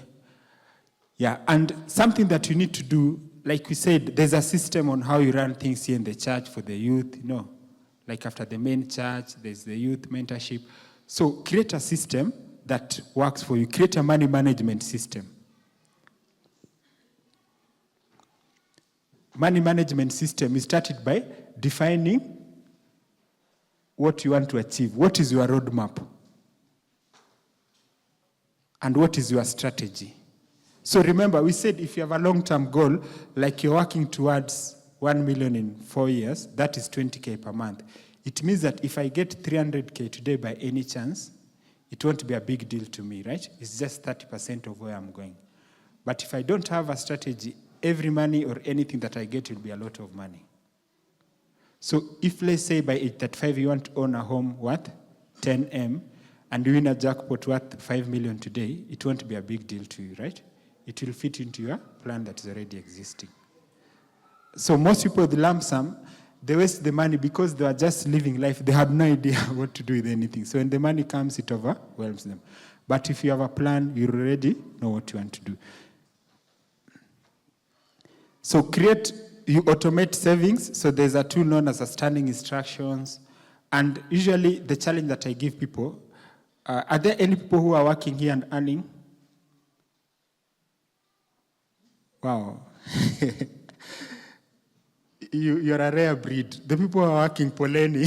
Yeah, and something that you need to do, like we said, there's a system on how you run things here in the church for the youth, you know. Like after the main church, there's the youth mentorship. So create a system that works for you. Create a money management system. Money management system is started by defining what you want to achieve. What is your roadmap? And what is your strategy? So remember, we said if you have a long-term goal, like you're working towards 1 million in 4 years, that is 20K per month. It means that if I get 300K today by any chance, it won't be a big deal to me, right? It's just 30% of where I'm going. But if I don't have a strategy, every money or anything that I get will be a lot of money. So if, let's say, by age 35, you want to own a home worth 10M, and you win a jackpot worth 5 million today, it won't be a big deal to you, right? It will fit into your plan that is already existing. So most people with the lump sum, they waste the money because they are just living life. They have no idea what to do with anything. So when the money comes, it overwhelms them. But if you have a plan, you already know what you want to do. So you automate savings. So there's a tool known as a standing instructions. And usually the challenge that I give people, are there any people who are working here and earning? Wow. you're a rare breed. The people who are working, poleni.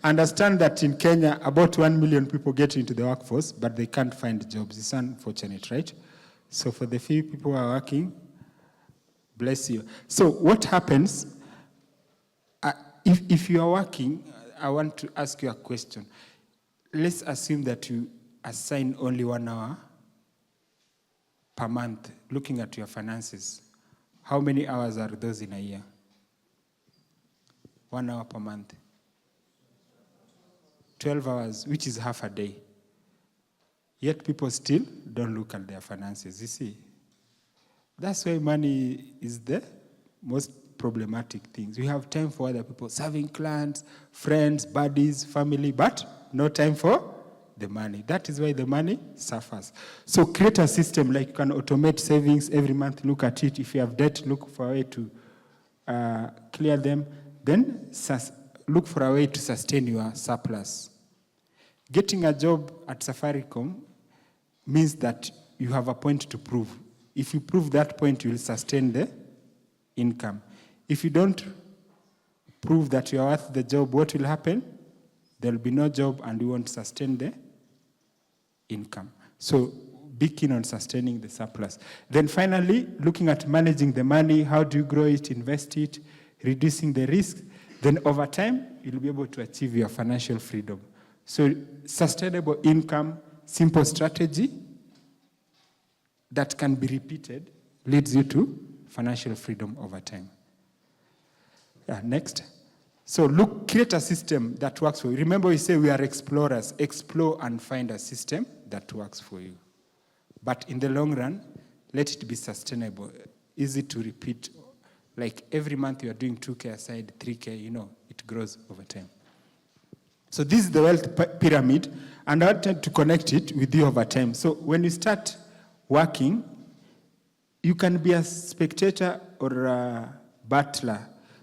Understand that in Kenya, about 1 million people get into the workforce, but they can't find jobs. It's unfortunate, right? So for the few people who are working, bless you. So what happens, if you are working, I want to ask you a question. Let's assume that you assign only 1 hour per month, looking at your finances. How many hours are those in a year? 1 hour per month. 12 hours, which is half a day. Yet people still don't look at their finances, you see. That's why money is the most problematic thing. We have time for other people, serving clients, friends, buddies, family, but no time for the money. That is why the money suffers. So create a system like you can automate savings every month, look at it. If you have debt, look for a way to clear them. Then look for a way to sustain your surplus. Getting a job at Safaricom means that you have a point to prove. If you prove that point, you will sustain the income. If you don't prove that you are worth the job, what will happen? There will be no job and you won't sustain the income. So be keen on sustaining the surplus. Then finally, looking at managing the money, how do you grow it, invest it, reducing the risk. Then over time, you'll be able to achieve your financial freedom. So sustainable income, simple strategy that can be repeated leads you to financial freedom over time. Next. So create a system that works for you. Remember we say we are explorers. Explore and find a system that works for you. But in the long run, let it be sustainable, easy to repeat. Like every month you are doing 2K aside, 3K, it grows over time. So this is the wealth pyramid, and I wanted to connect it with you over time. So when you start working, you can be a spectator or a battler.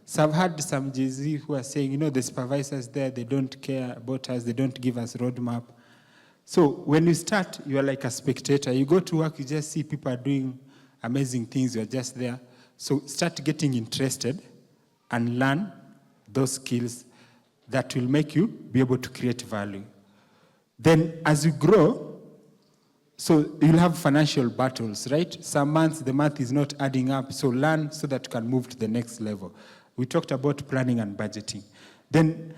So I've had some GZ who are saying, the supervisors there, they don't care about us, they don't give us roadmap. So when you start, you are like a spectator. You go to work, you just see people are doing amazing things, you're just there. So start getting interested and learn those skills that will make you be able to create value. Then as you grow, so you'll have financial battles, right? Some months, the month is not adding up, so learn so that you can move to the next level. We talked about planning and budgeting. Then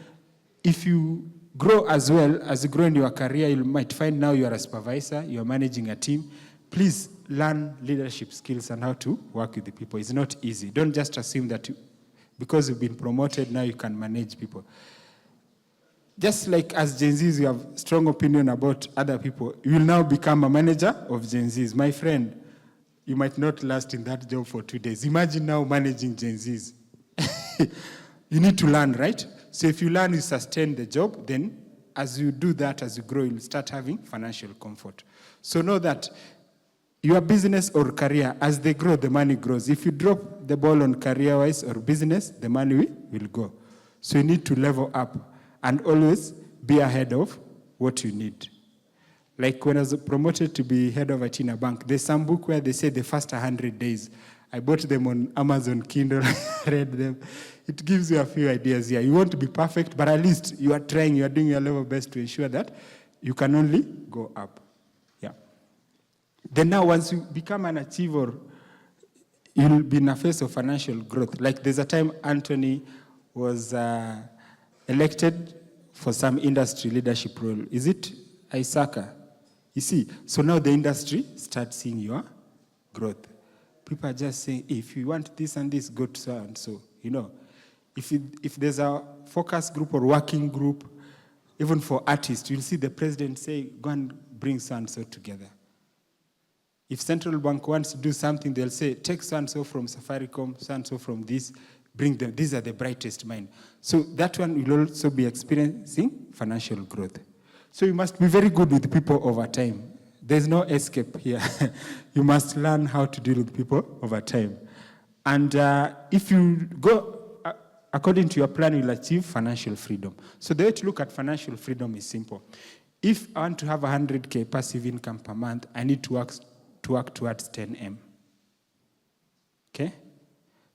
if you grow as well, as you grow in your career, you might find now you are a supervisor, you're managing a team. Please learn leadership skills and how to work with the people. It's not easy. Don't just assume that because you've been promoted, now you can manage people. Just like as Gen Zs, you have strong opinion about other people, you will now become a manager of Gen Zs. My friend, you might not last in that job for 2 days. Imagine now managing Gen Zs. You need to learn, right? So if you learn, you sustain the job, then as you do that, as you grow, you'll start having financial comfort. So know that your business or career, as they grow, the money grows. If you drop the ball on career-wise or business, the money will go. So you need to level up and always be ahead of what you need. Like when I was promoted to be head of IT in a bank, there's some book where they say the first 100 days. I bought them on Amazon Kindle, read them. It gives you a few ideas here. You want to be perfect, but at least you are trying, you are doing your level best to ensure that you can only go up. Yeah. Then now once you become an achiever, you'll be in a phase of financial growth. Like there's a time Anthony was elected for some industry leadership role. Is it Isaka? You see, so now the industry starts seeing your growth. People are just saying, if you want this and this, go to so and so. If there's a focus group or working group, even for artists, you'll see the president say, go and bring so and so together. If central bank wants to do something, they'll say, take so and so from Safaricom, so and so from this, bring them. These are the brightest minds. So that one will also be experiencing financial growth. So you must be very good with people over time. There's no escape here. You must learn how to deal with people over time. And if you go according to your plan, you'll achieve financial freedom. So the way to look at financial freedom is simple. If I want to have 100K passive income per month, I need to work towards 10M. Okay?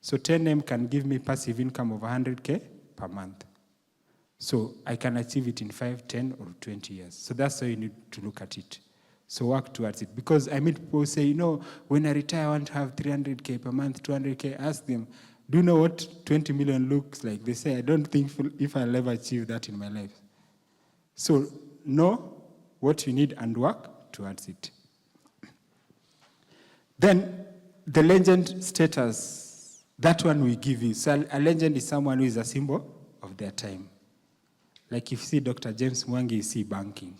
So 10M can give me passive income of 100K per month. So I can achieve it in 5, 10, or 20 years. So that's how you need to look at it. So work towards it. Because I meet people who say, when I retire, I want to have 300K per month, 200K. Ask them, do you know what 20 million looks like? They say, I don't think if I'll ever achieve that in my life. So know what you need and work towards it. Then the legend status, that one we give you. So a legend is someone who is a symbol of their time. Like if you see Dr. James Mwangi, you see banking.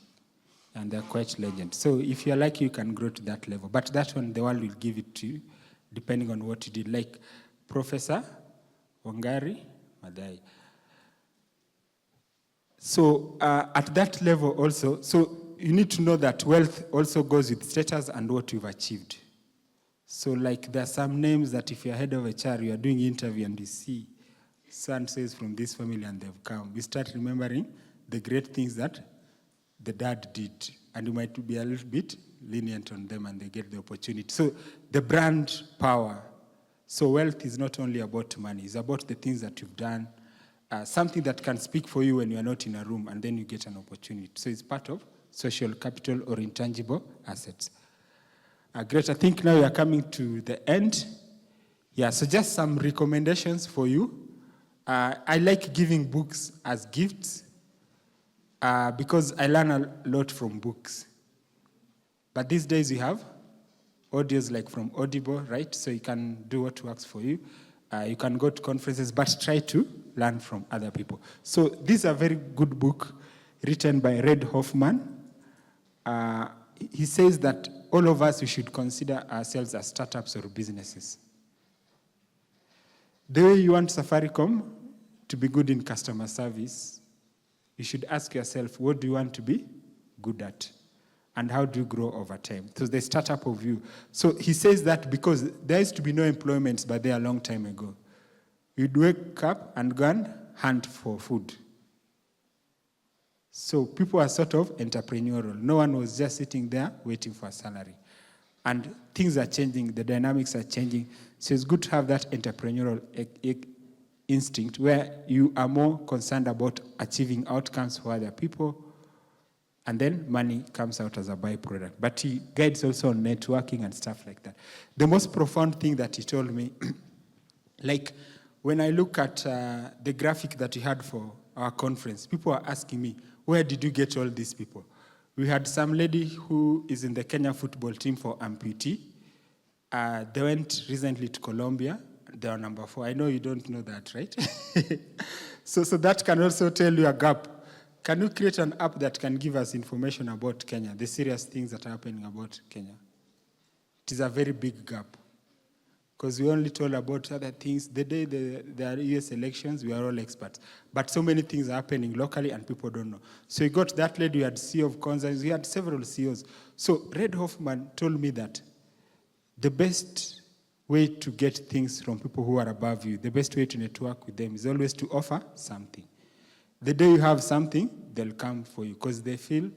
And they're quite legend. So if you're lucky, you can grow to that level. But that one, the world will give it to you, depending on what you did. Like Professor Wangari Maathai. So at that level also, so you need to know that wealth also goes with status and what you've achieved. So like there are some names that if you're head of HR, you are doing interview and you see son says from this family and they've come. You start remembering the great things that the dad did, and you might be a little bit lenient on them and they get the opportunity. So the brand power. So wealth is not only about money, it's about the things that you've done, something that can speak for you when you're not in a room, and then you get an opportunity. So it's part of social capital or intangible assets. Great, I think now we are coming to the end. Yeah, so just some recommendations for you. I like giving books as gifts, because I learn a lot from books. But these days you have audios like from Audible, right? So you can do what works for you. You can go to conferences, but try to learn from other people. So this is a very good book written by Reid Hoffman. He says that all of us, we should consider ourselves as startups or businesses. The way you want Safaricom to be good in customer service, you should ask yourself, what do you want to be good at? And how do you grow over time? So the startup of you. So he says that because there used to be no employments by there a long time ago. You'd wake up and go and hunt for food. So people are sort of entrepreneurial. No one was just sitting there waiting for a salary. And things are changing, the dynamics are changing. So it's good to have that entrepreneurial instinct where you are more concerned about achieving outcomes for other people, and then money comes out as a byproduct. But he guides also on networking and stuff like that. The most profound thing that he told me, like when I look at the graphic that he had for our conference, people are asking me, where did you get all these people? We had some lady who is in the Kenya football team for amputee. They went recently to Colombia. They are number 4. I know you don't know that, right? So that can also tell you a gap. Can you create an app that can give us information about Kenya, the serious things that are happening about Kenya? It is a very big gap. Because we only told about other things. The day there are US elections, we are all experts. But so many things are happening locally and people don't know. So you got that lady, you had CEO of Concerns, we had several CEOs. So Reid Hoffman told me that the best way to get things from people who are above you, the best way to network with them is always to offer something. The day you have something, they'll come for you because they feel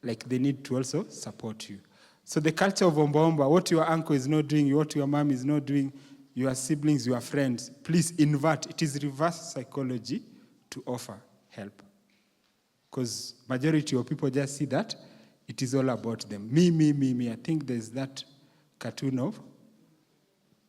like they need to also support you. So the culture of omba-omba, what your uncle is not doing, what your mom is not doing, your siblings, your friends, please invert. It is reverse psychology to offer help. Because majority of people just see that it is all about them. Me. I think there's that cartoon of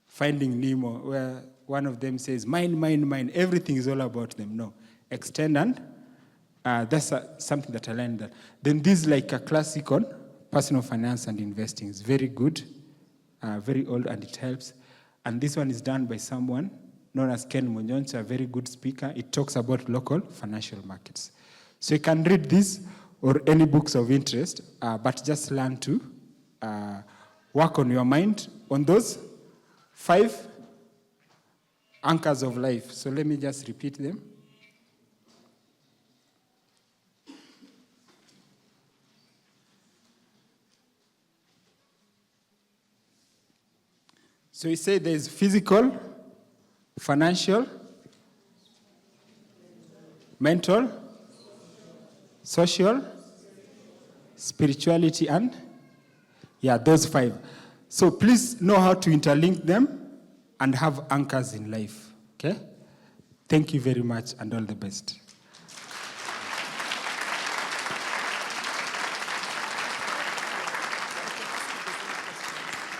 Finding Nemo where one of them says, mine. Everything is all about them. No. Extend, and that's something that I learned. That. Then this is like a classic on personal finance and investing. It's very good, very old, and it helps. And this one is done by someone known as Ken Munyoncha, a very good speaker. It talks about local financial markets. So you can read this or any books of interest, but just learn to work on your mind on those 5 anchors of life. So let me just repeat them. So he said there's physical, financial, mental, social, spirituality, and those 5. So please know how to interlink them and have anchors in life. Okay? Thank you very much and all the best.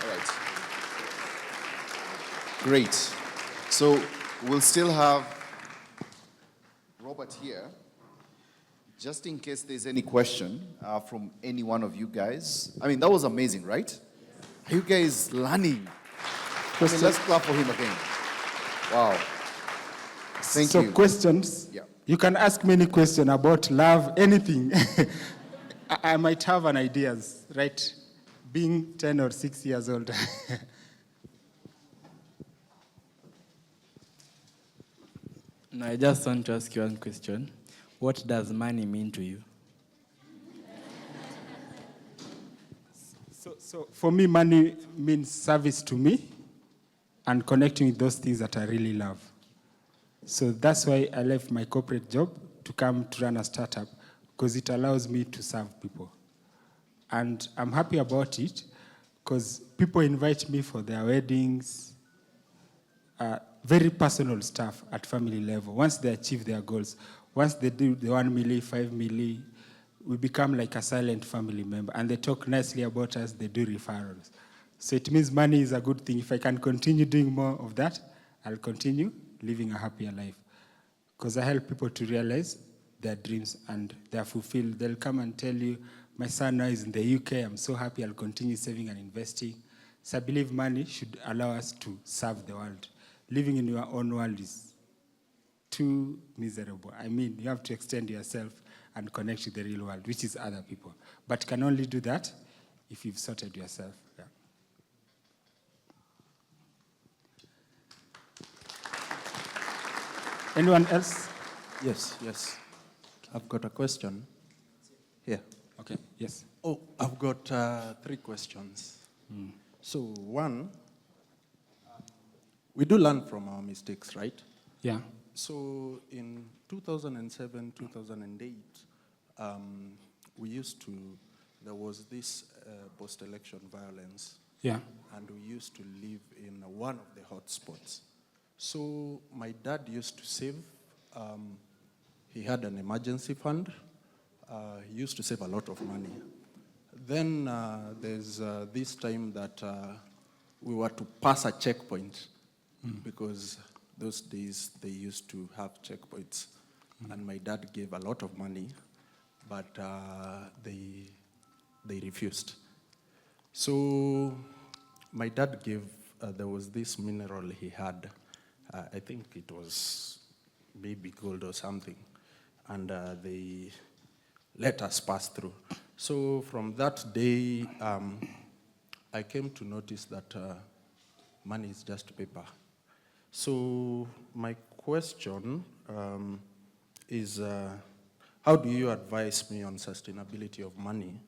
All right. Great. So we'll still have Robert here, just in case there's any question from any one of you guys. I mean, that was amazing, right? Are you guys learning? I mean, let's clap for him again. Wow. Thank you. So questions, Yeah. you can ask me any question about love, anything. I might have an ideas, right? Being 10 or 6 years old. No, I just want to ask you one question. What does money mean to you? So for me, money means service to me and connecting with those things that I really love. So that's why I left my corporate job to come to run a startup, because it allows me to serve people. And I'm happy about it, because people invite me for their weddings, very personal stuff at family level. Once they achieve their goals, once they do the 1 million, 5 million, we become like a silent family member, and they talk nicely about us, they do referrals. So it means money is a good thing. If I can continue doing more of that, I'll continue living a happier life. Because I help people to realize their dreams and they're fulfilled. They'll come and tell you, my son now is in the UK, I'm so happy, I'll continue saving and investing. So I believe money should allow us to serve the world. Living in your own world is too miserable. I mean, you have to extend yourself and connect with the real world, which is other people. But can only do that if you've sorted yourself. Yeah. Anyone else? Yes. I've got a question. Here. Okay, yes. Oh, I've got 3 questions. So one, we do learn from our mistakes, right? Yeah. So in 2007, 2008, there was this post-election violence. Yeah. And we used to live in one of the hotspots. So my dad used to save. He had an emergency fund. He used to save a lot of money. Then there's this time that we were to pass a checkpoint because those days they used to have checkpoints. And my dad gave a lot of money, but they refused. So my dad gave, there was this mineral he had. I think it was maybe gold or something. And they let us pass through. So from that day, I came to notice that money is just paper. So my question is, how do you advise me on sustainability of money?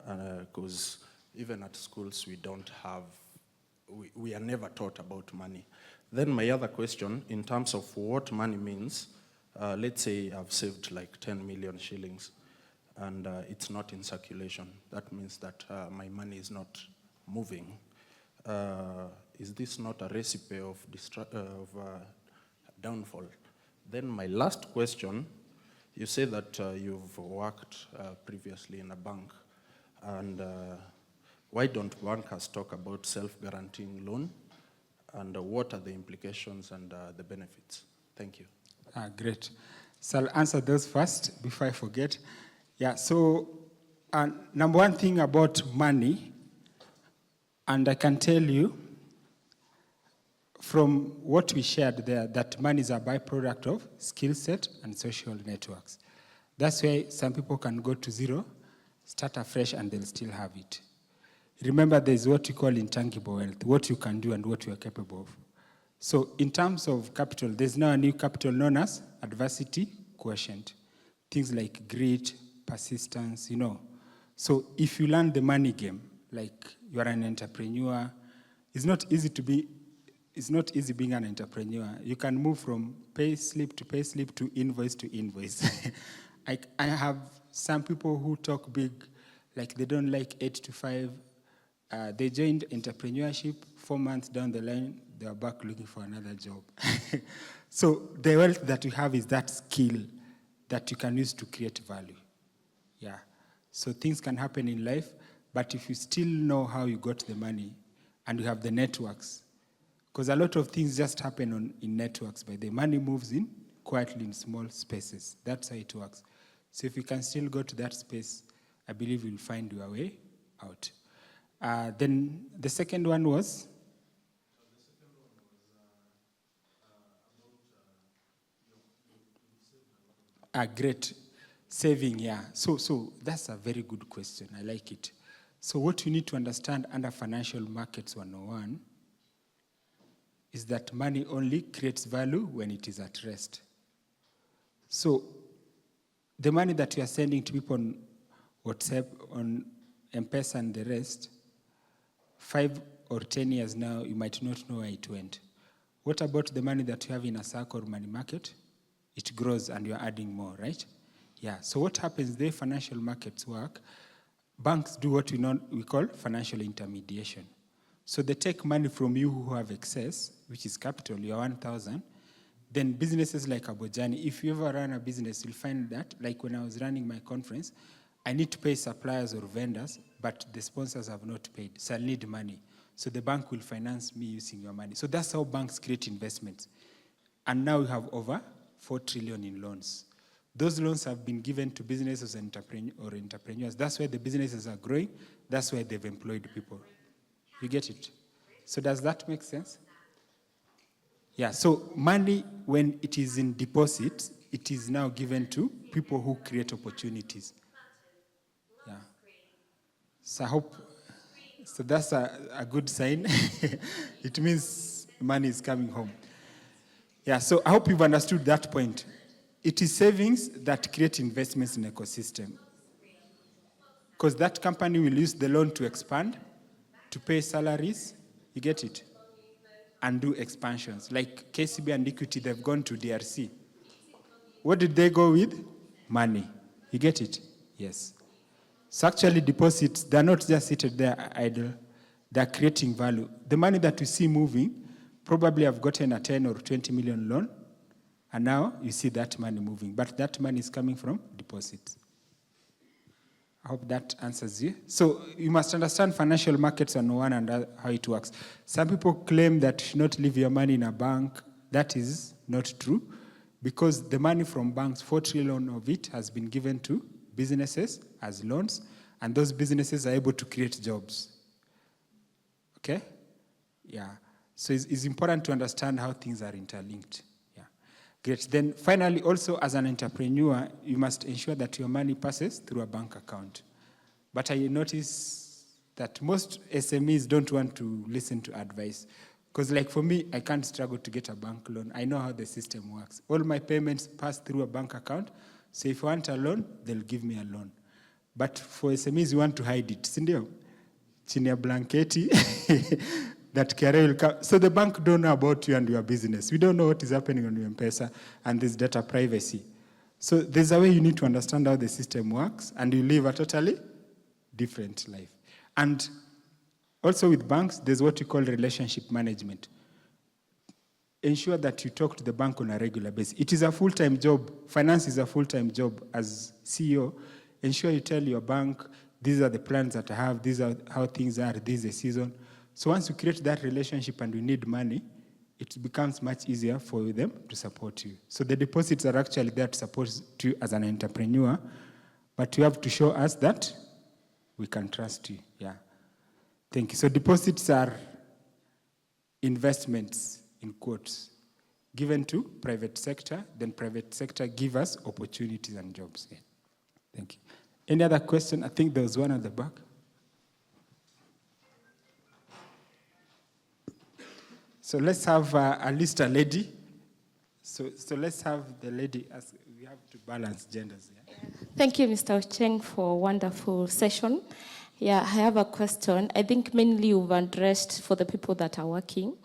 Because even at schools, we are never taught about money. Then my other question, in terms of what money means, let's say I've saved like 10 million shillings and it's not in circulation. That means that my money is not moving. Is this not a recipe of downfall? Then my last question, you say that you've worked previously in a bank, and why don't bankers talk about self-guaranteeing loan, and what are the implications and the benefits? Thank you. Great. So I'll answer those first before I forget. Yeah, so number one thing about money, and I can tell you from what we shared there, that money is a byproduct of skill set and social networks. That's why some people can go to zero, start afresh, and they'll still have it. Remember, there's what we call intangible wealth, what you can do and what you are capable of. So in terms of capital, there's now a new capital known as adversity quotient. Things like grit, persistence, So if you learn the money game, like you are an entrepreneur, it's not easy being an entrepreneur. You can move from pay slip to invoice to invoice. I have some people who talk big, like they don't like 8 to 5. They joined entrepreneurship 4 months down the line. they are back looking for another job. So the wealth that you have is that skill that you can use to create value. Yeah. So things can happen in life, but if you still know how you got the money and you have the networks, because a lot of things just happen in networks, but the money moves in quietly in small spaces. That's how it works. So if you can still go to that space, I believe you'll find your way out. Then the second one was? Great. Saving, yeah. So that's a very good question. I like it. So what you need to understand under Financial Markets 101 is that money only creates value when it is at rest. So the money that you are sending to people on WhatsApp, on M-Pesa and the rest, 5 or 10 years now, you might not know where it went. What about the money that you have in a sack or money market? It grows and you're adding more, right? Yeah, so what happens, the financial markets work, banks do what we call financial intermediation. So they take money from you who have excess, which is capital, you're 1,000. Then businesses like Abojani, if you ever run a business, you'll find that, like when I was running my conference, I need to pay suppliers or vendors, but the sponsors have not paid, so I need money. So the bank will finance me using your money. So that's how banks create investments. And now we have over 4 trillion in loans. Those loans have been given to businesses and entrepreneurs. That's why the businesses are growing. That's why they've employed people. You get it? So does that make sense? Yeah, so money, when it is in deposit, it is now given to people who create opportunities. Yeah. So I hope, so that's a good sign. It means money is coming home. Yeah, so I hope you've understood that point. It is savings that create investments in ecosystem. Because that company will use the loan to expand, to pay salaries, you get it? And do expansions. Like KCB and Equity, they've gone to DRC. What did they go with? Money. You get it? Yes. So actually deposits, they're not just seated there idle. They're creating value. The money that you see moving, probably have gotten a 10 or 20 million loan, and now you see that money moving. But that money is coming from deposits. I hope that answers you. So you must understand financial markets 101 and how it works. Some people claim that you should not leave your money in a bank. That is not true, because the money from banks, 4 trillion of it has been given to businesses as loans, and those businesses are able to create jobs. Okay? Yeah. So it's important to understand how things are interlinked. Yeah. Great. Then finally, also as an entrepreneur, you must ensure that your money passes through a bank account. But I notice that most SMEs don't want to listen to advice. Because like for me, I can't struggle to get a bank loan. I know how the system works. All my payments pass through a bank account. So if I want a loan, they'll give me a loan. But for SMEs, you want to hide it. Sindio? Chini ya blanketi. That KRA will come. So the bank don't know about you and your business. We don't know what is happening on your M-Pesa, and there's data privacy. So there's a way you need to understand how the system works, and you live a totally different life. And also with banks, there's what you call relationship management. Ensure that you talk to the bank on a regular basis. It is a full-time job. Finance is a full-time job. As CEO, ensure you tell your bank, these are the plans that I have, these are how things are, this is the season. So once you create that relationship and you need money, it becomes much easier for them to support you. So the deposits are actually there to support you as an entrepreneur, but you have to show us that we can trust you. Yeah. Thank you. So deposits are investments, in quotes, given to private sector, then private sector give us opportunities and jobs. Yeah. Thank you. Any other question? I think there was one at the back. So let's have at least a lady. So let's have the lady, as we have to balance genders. Yeah? Thank you, Mr. Ochieng, for a wonderful session. Yeah, I have a question. I think mainly you've addressed for the people that are working,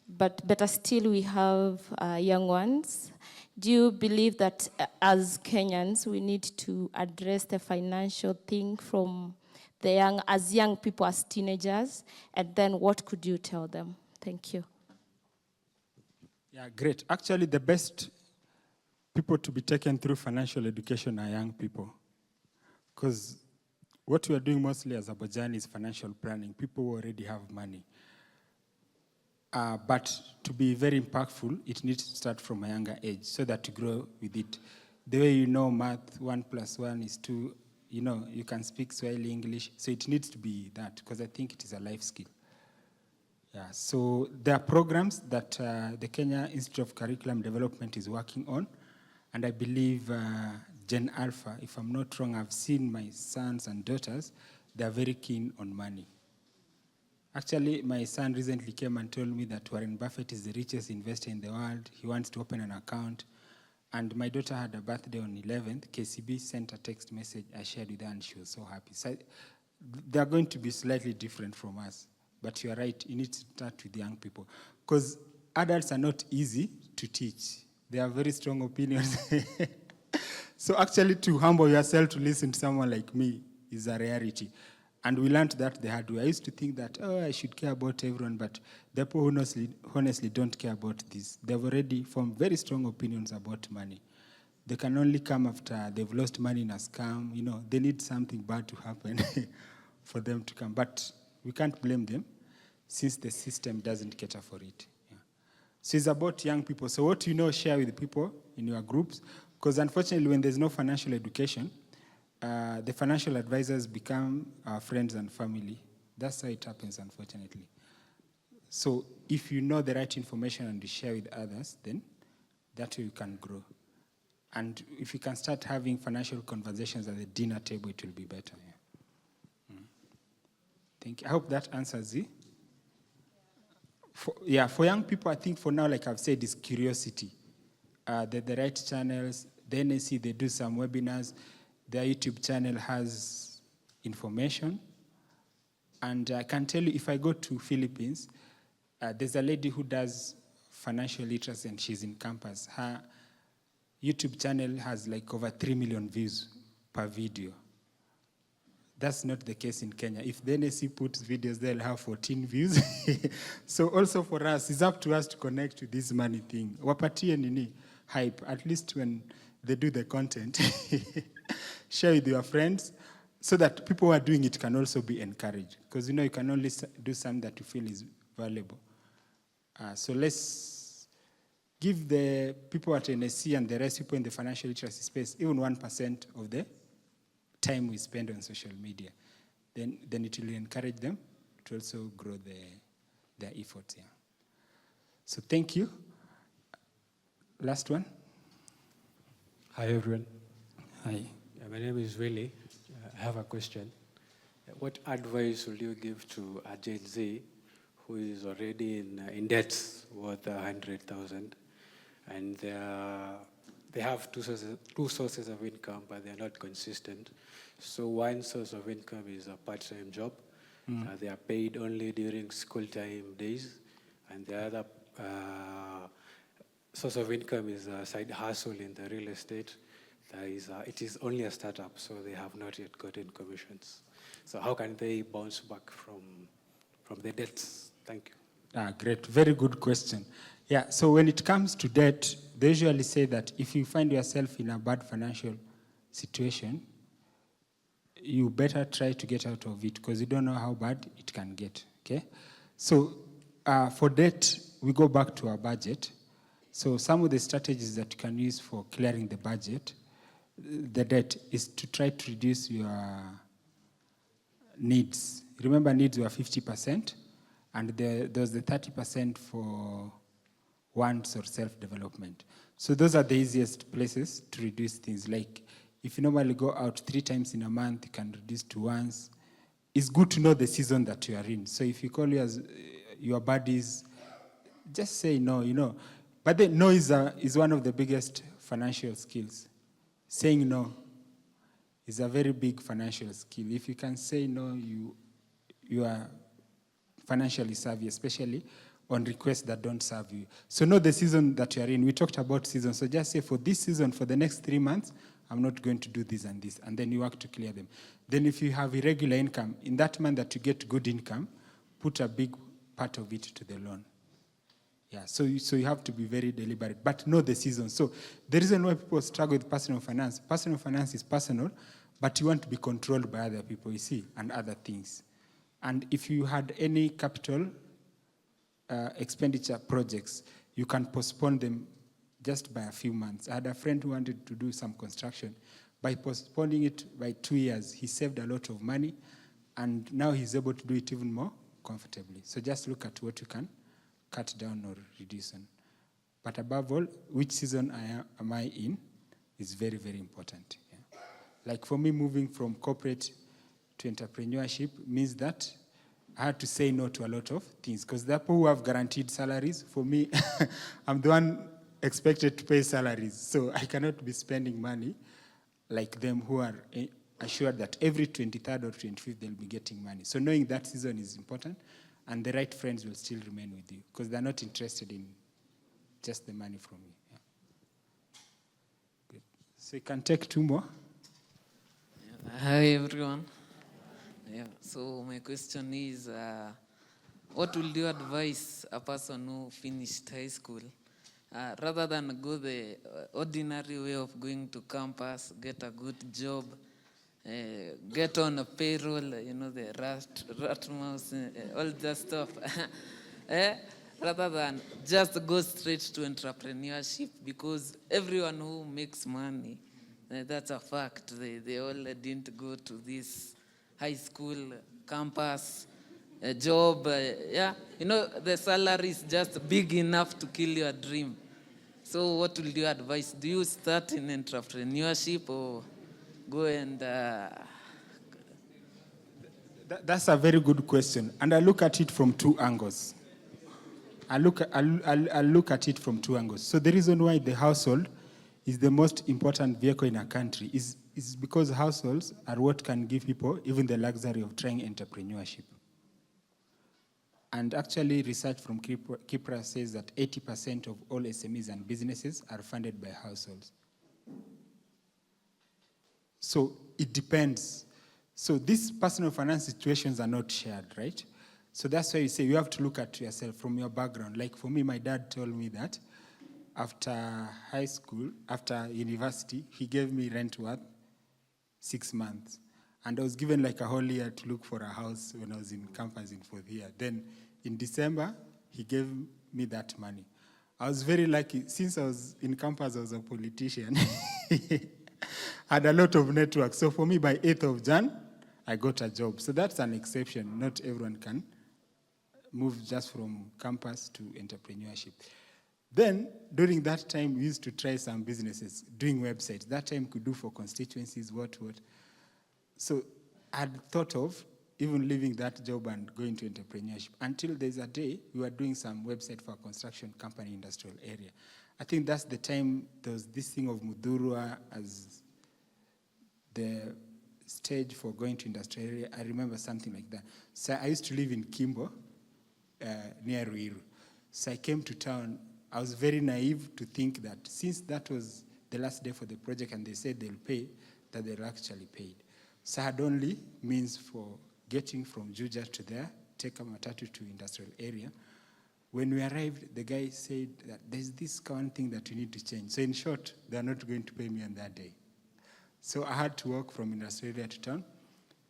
but better still, we have young ones. Do you believe that as Kenyans, we need to address the financial thing from the young people, as teenagers? And then what could you tell them? Thank you. Yeah, great. Actually, the best people to be taken through financial education are young people. Because what we are doing mostly as Abojani is financial planning. People who already have money. But to be very impactful, it needs to start from a younger age so that you grow with it. The way you know math, 1 + 1 is 2, you know, you can speak Swahili, English. So it needs to be that because I think it is a life skill. Yeah, so there are programs that the Kenya Institute of Curriculum Development is working on. And I believe Gen Alpha, if I'm not wrong, I've seen my sons and daughters, they're very keen on money. Actually, my son recently came and told me that Warren Buffett is the richest investor in the world. He wants to open an account. And my daughter had a birthday on 11th. KCB sent a text message. I shared with her, and she was so happy. So they're going to be slightly different from us. But you're right, you need to start with young people. Because adults are not easy to teach. They have very strong opinions. So actually, to humble yourself to listen to someone like me is a rarity. And we learned that the hard way. I used to think that, oh, I should care about everyone, but the people who honestly don't care about this, they've already formed very strong opinions about money. They can only come after they've lost money in a scam. You know, they need something bad to happen for them to come. But we can't blame them since the system doesn't cater for it. Yeah. So it's about young people. So what you know, share with people in your groups. Because unfortunately, when there's no financial education, the financial advisors become our friends and family. That's how it happens, unfortunately. So if you know the right information and you share with others, then that way you can grow. And if you can start having financial conversations at the dinner table, it will be better. Yeah. Thank you. I hope that answers you. For young people, I think for now, like I've said, is curiosity. The right channels, the NSC, they do some webinars. Their YouTube channel has information. And I can tell you, if I go to Philippines, there's a lady who does financial literacy and she's in campus. Her YouTube channel has like over 3 million views per video. That's not the case in Kenya. If the NSC puts videos, they'll have 14 views. So also for us, it's up to us to connect to this money thing. Wapatie nini hype, at least when they do the content. Share with your friends so that people who are doing it can also be encouraged. Because, you know, you can only do something that you feel is valuable. So let's give the people at NSC and the rest people in the financial literacy space even 1% of the time we spend on social media. Then it will encourage them to also grow their efforts. Yeah. So thank you. Last one. Hi, everyone. Hi. My name is Willie. I have a question. What advice will you give to a Gen Z who is already in debts worth 100,000, and they have two sources of income, but they're not consistent? So one source of income is a part-time job. They are paid only during school time days, and the other source of income is a side hustle in the real estate. It is only a startup, so they have not yet gotten commissions. So how can they bounce back from the debts? Thank you. Great. Very good question. Yeah, so when it comes to debt, they usually say that if you find yourself in a bad financial situation, you better try to get out of it because you don't know how bad it can get, okay? So for debt, we go back to our budget. So some of the strategies that you can use for clearing the budget, the debt, is to try to reduce your needs. Remember, needs were 50%, and there's the 30% for wants or self-development. So those are the easiest places to reduce things. Like if you normally go out 3 times in a month, you can reduce to once. It's good to know the season that you are in. So if you call your buddies, just say no, you know. But the no is one of the biggest financial skills. Saying no is a very big financial skill. If you can say no, you are financially savvy, especially on requests that don't serve you. So know the season that you are in. We talked about season. So just say for this season, for the next 3 months, I'm not going to do this and this. And then you work to clear them. Then if you have irregular income, in that month that you get good income, put a big part of it to the loan. Yeah, so you have to be very deliberate, but know the season. So the reason why people struggle with personal finance is personal, but you want to be controlled by other people, you see, and other things. And if you had any capital expenditure projects, you can postpone them just by a few months. I had a friend who wanted to do some construction. By postponing it by 2 years, he saved a lot of money, and now he's able to do it even more comfortably. So just look at what you can cut down or reduce on. But above all, which season am I in is very, very important. Yeah. Like for me, moving from corporate to entrepreneurship means that I had to say no to a lot of things, because the people who have guaranteed salaries, for me, I'm the one expected to pay salaries. So I cannot be spending money like them who are assured that every 23rd or 25th they'll be getting money. So knowing that season is important, and the right friends will still remain with you, because they're not interested in just the money from you. Yeah. Good. So you can take 2 more. Hi, everyone. Yeah. So my question is, what would you advise a person who finished high school, rather than go the ordinary way of going to campus, get a good job, get on a payroll, the rat mouse, all that stuff, rather than just go straight to entrepreneurship, because everyone who makes money, that's a fact. They all didn't go to this high school, campus, a job. The salary is just big enough to kill your dream. So what will you advise? Do you start in entrepreneurship or go and... That's a very good question. And I look at it from 2 angles. I look at it from 2 angles. So the reason why the household is the most important vehicle in a country is because households are what can give people even the luxury of trying entrepreneurship. And actually, research from Kipra says that 80% of all SMEs and businesses are funded by households. So it depends. So these personal finance situations are not shared, right? So that's why you say you have to look at yourself from your background. Like for me, my dad told me that after high school, after university, he gave me rent worth 6 months. And I was given like a whole year to look for a house when I was in campus in 4th year. Then in December, he gave me that money. I was very lucky. Since I was in campus, I was a politician. Had a lot of network. So for me, by 8th of Jan, I got a job. So that's an exception. Not everyone can move just from campus to entrepreneurship. Then, during that time, we used to try some businesses, doing websites. That time could do for constituencies, what. So I'd thought of even leaving that job and going to entrepreneurship, until there's a day we were doing some website for a construction company industrial area. I think that's the time there was this thing of Mudhurwa as the stage for going to industrial area. I remember something like that. So I used to live in Kimbo, near Ruiru. So I came to town. I was very naive to think that since that was the last day for the project and they said they'll pay, that they'll actually pay. So I had only means for getting from Juja to there, take a matatu to industrial area. When we arrived, the guy said that there's this one thing that you need to change. So in short, they're not going to pay me on that day. So I had to walk from industrial area to town.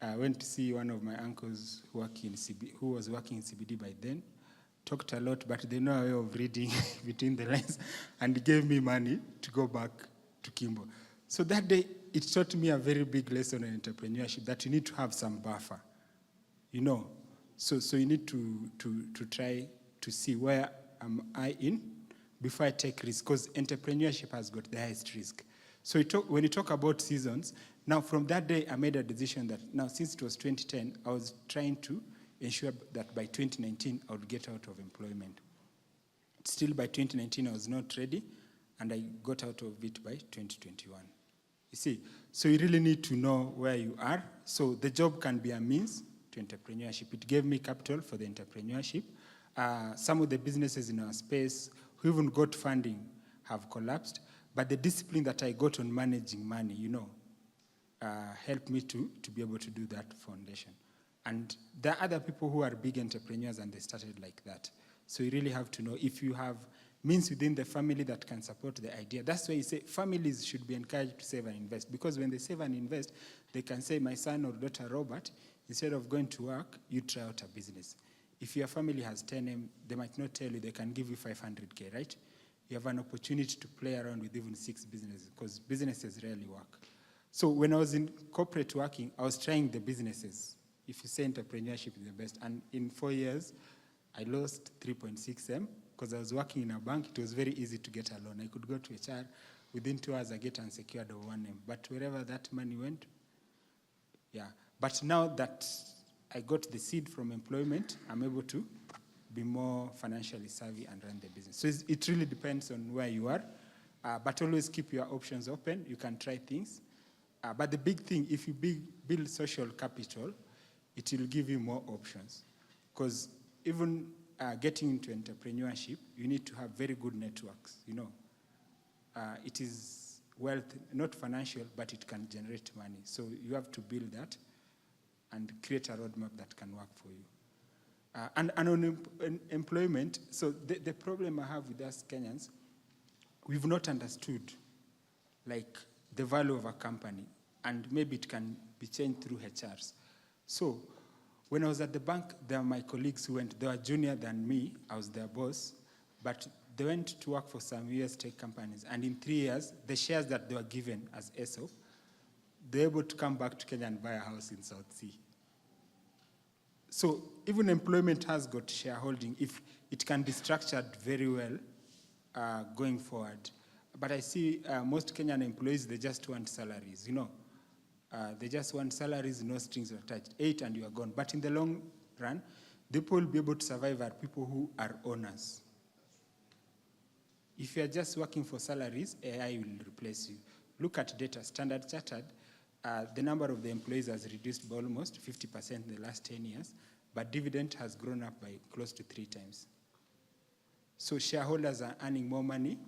I went to see one of my uncles who was working in CBD by then. Talked a lot, but they know a way of reading between the lines, and gave me money to go back to Kimbo. So that day, it taught me a very big lesson in entrepreneurship, that you need to have some buffer, So you need to try to see where am I in before I take risk, because entrepreneurship has got the highest risk. So when you talk about seasons, now from that day, I made a decision that now since it was 2010, I was trying to ensure that by 2019, I would get out of employment. Still by 2019, I was not ready, and I got out of it by 2021. You see, so you really need to know where you are. So the job can be a means to entrepreneurship. It gave me capital for the entrepreneurship. Some of the businesses in our space who even got funding have collapsed, but the discipline that I got on managing money, helped me to be able to do that foundation. And there are other people who are big entrepreneurs and they started like that. So you really have to know if you have means within the family that can support the idea. That's why you say families should be encouraged to save and invest, because when they save and invest, they can say, my son or daughter Robert, instead of going to work, you try out a business. If your family has 10M, they might not tell you, they can give you 500K, right? You have an opportunity to play around with even 6 businesses, because businesses rarely work. So when I was in corporate working, I was trying the businesses. If you say entrepreneurship is the best, and in 4 years, I lost 3.6M, because I was working in a bank. It was very easy to get a loan. I could go to HR, within 2 hours I get unsecured of 1M. But wherever that money went, yeah. But now that I got the seed from employment, I'm able to be more financially savvy and run the business. So it really depends on where you are, but always keep your options open. You can try things. But the big thing, if you build social capital, it will give you more options. Because even getting into entrepreneurship, you need to have very good networks, you know. It is wealth, not financial, but it can generate money. So you have to build that and create a roadmap that can work for you. And on employment, so the problem I have with us Kenyans, we've not understood like the value of a company, and maybe it can be changed through HRs. So when I was at the bank, there were my colleagues who went, they were junior than me, I was their boss, but they went to work for some US tech companies, and in 3 years, the shares that they were given as ESOP, they're able to come back to Kenya and buy a house in South Sea. So even employment has got shareholding if it can be structured very well going forward. But I see most Kenyan employees, they just want salaries, you know. They just want salaries, no strings attached. 8 and you are gone. But in the long run, the people will be able to survive are people who are owners. If you are just working for salaries, AI will replace you. Look at data. Standard Chartered, the number of the employees has reduced by almost 50% in the last 10 years, but dividend has grown up by close to 3 times. So shareholders are earning more money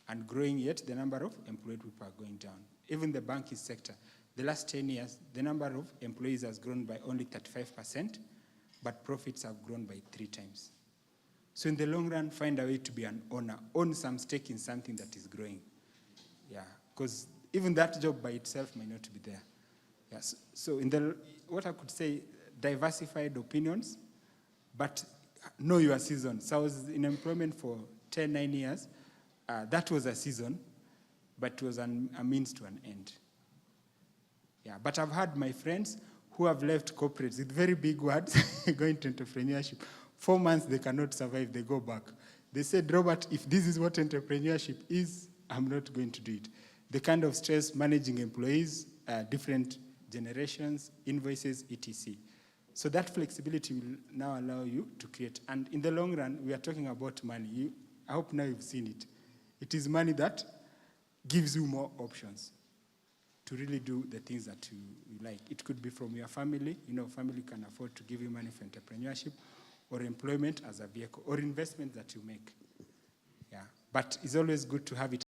and growing, yet the number of employed people are going down. Even the banking sector, the last 10 years, the number of employees has grown by only 35%, but profits have grown by 3 times. So in the long run, find a way to be an owner. Own some stake in something that is growing. Yeah, because even that job by itself may not be there. Yes. So what I could say, diversified opinions, but know your season. So I was in employment for 9 years. That was a season, but it was a means to an end. Yeah, but I've had my friends who have left corporates with very big words, going to entrepreneurship. 4 months, they cannot survive, they go back. They said, Robert, if this is what entrepreneurship is, I'm not going to do it. The kind of stress managing employees, different generations, invoices, etc. So that flexibility will now allow you to create. And in the long run, we are talking about money. I hope now you've seen it. It is money that gives you more options to really do the things that you like. It could be from your family. You know, family can afford to give you money for entrepreneurship, or employment as a vehicle, or investment that you make. Yeah, but it's always good to have it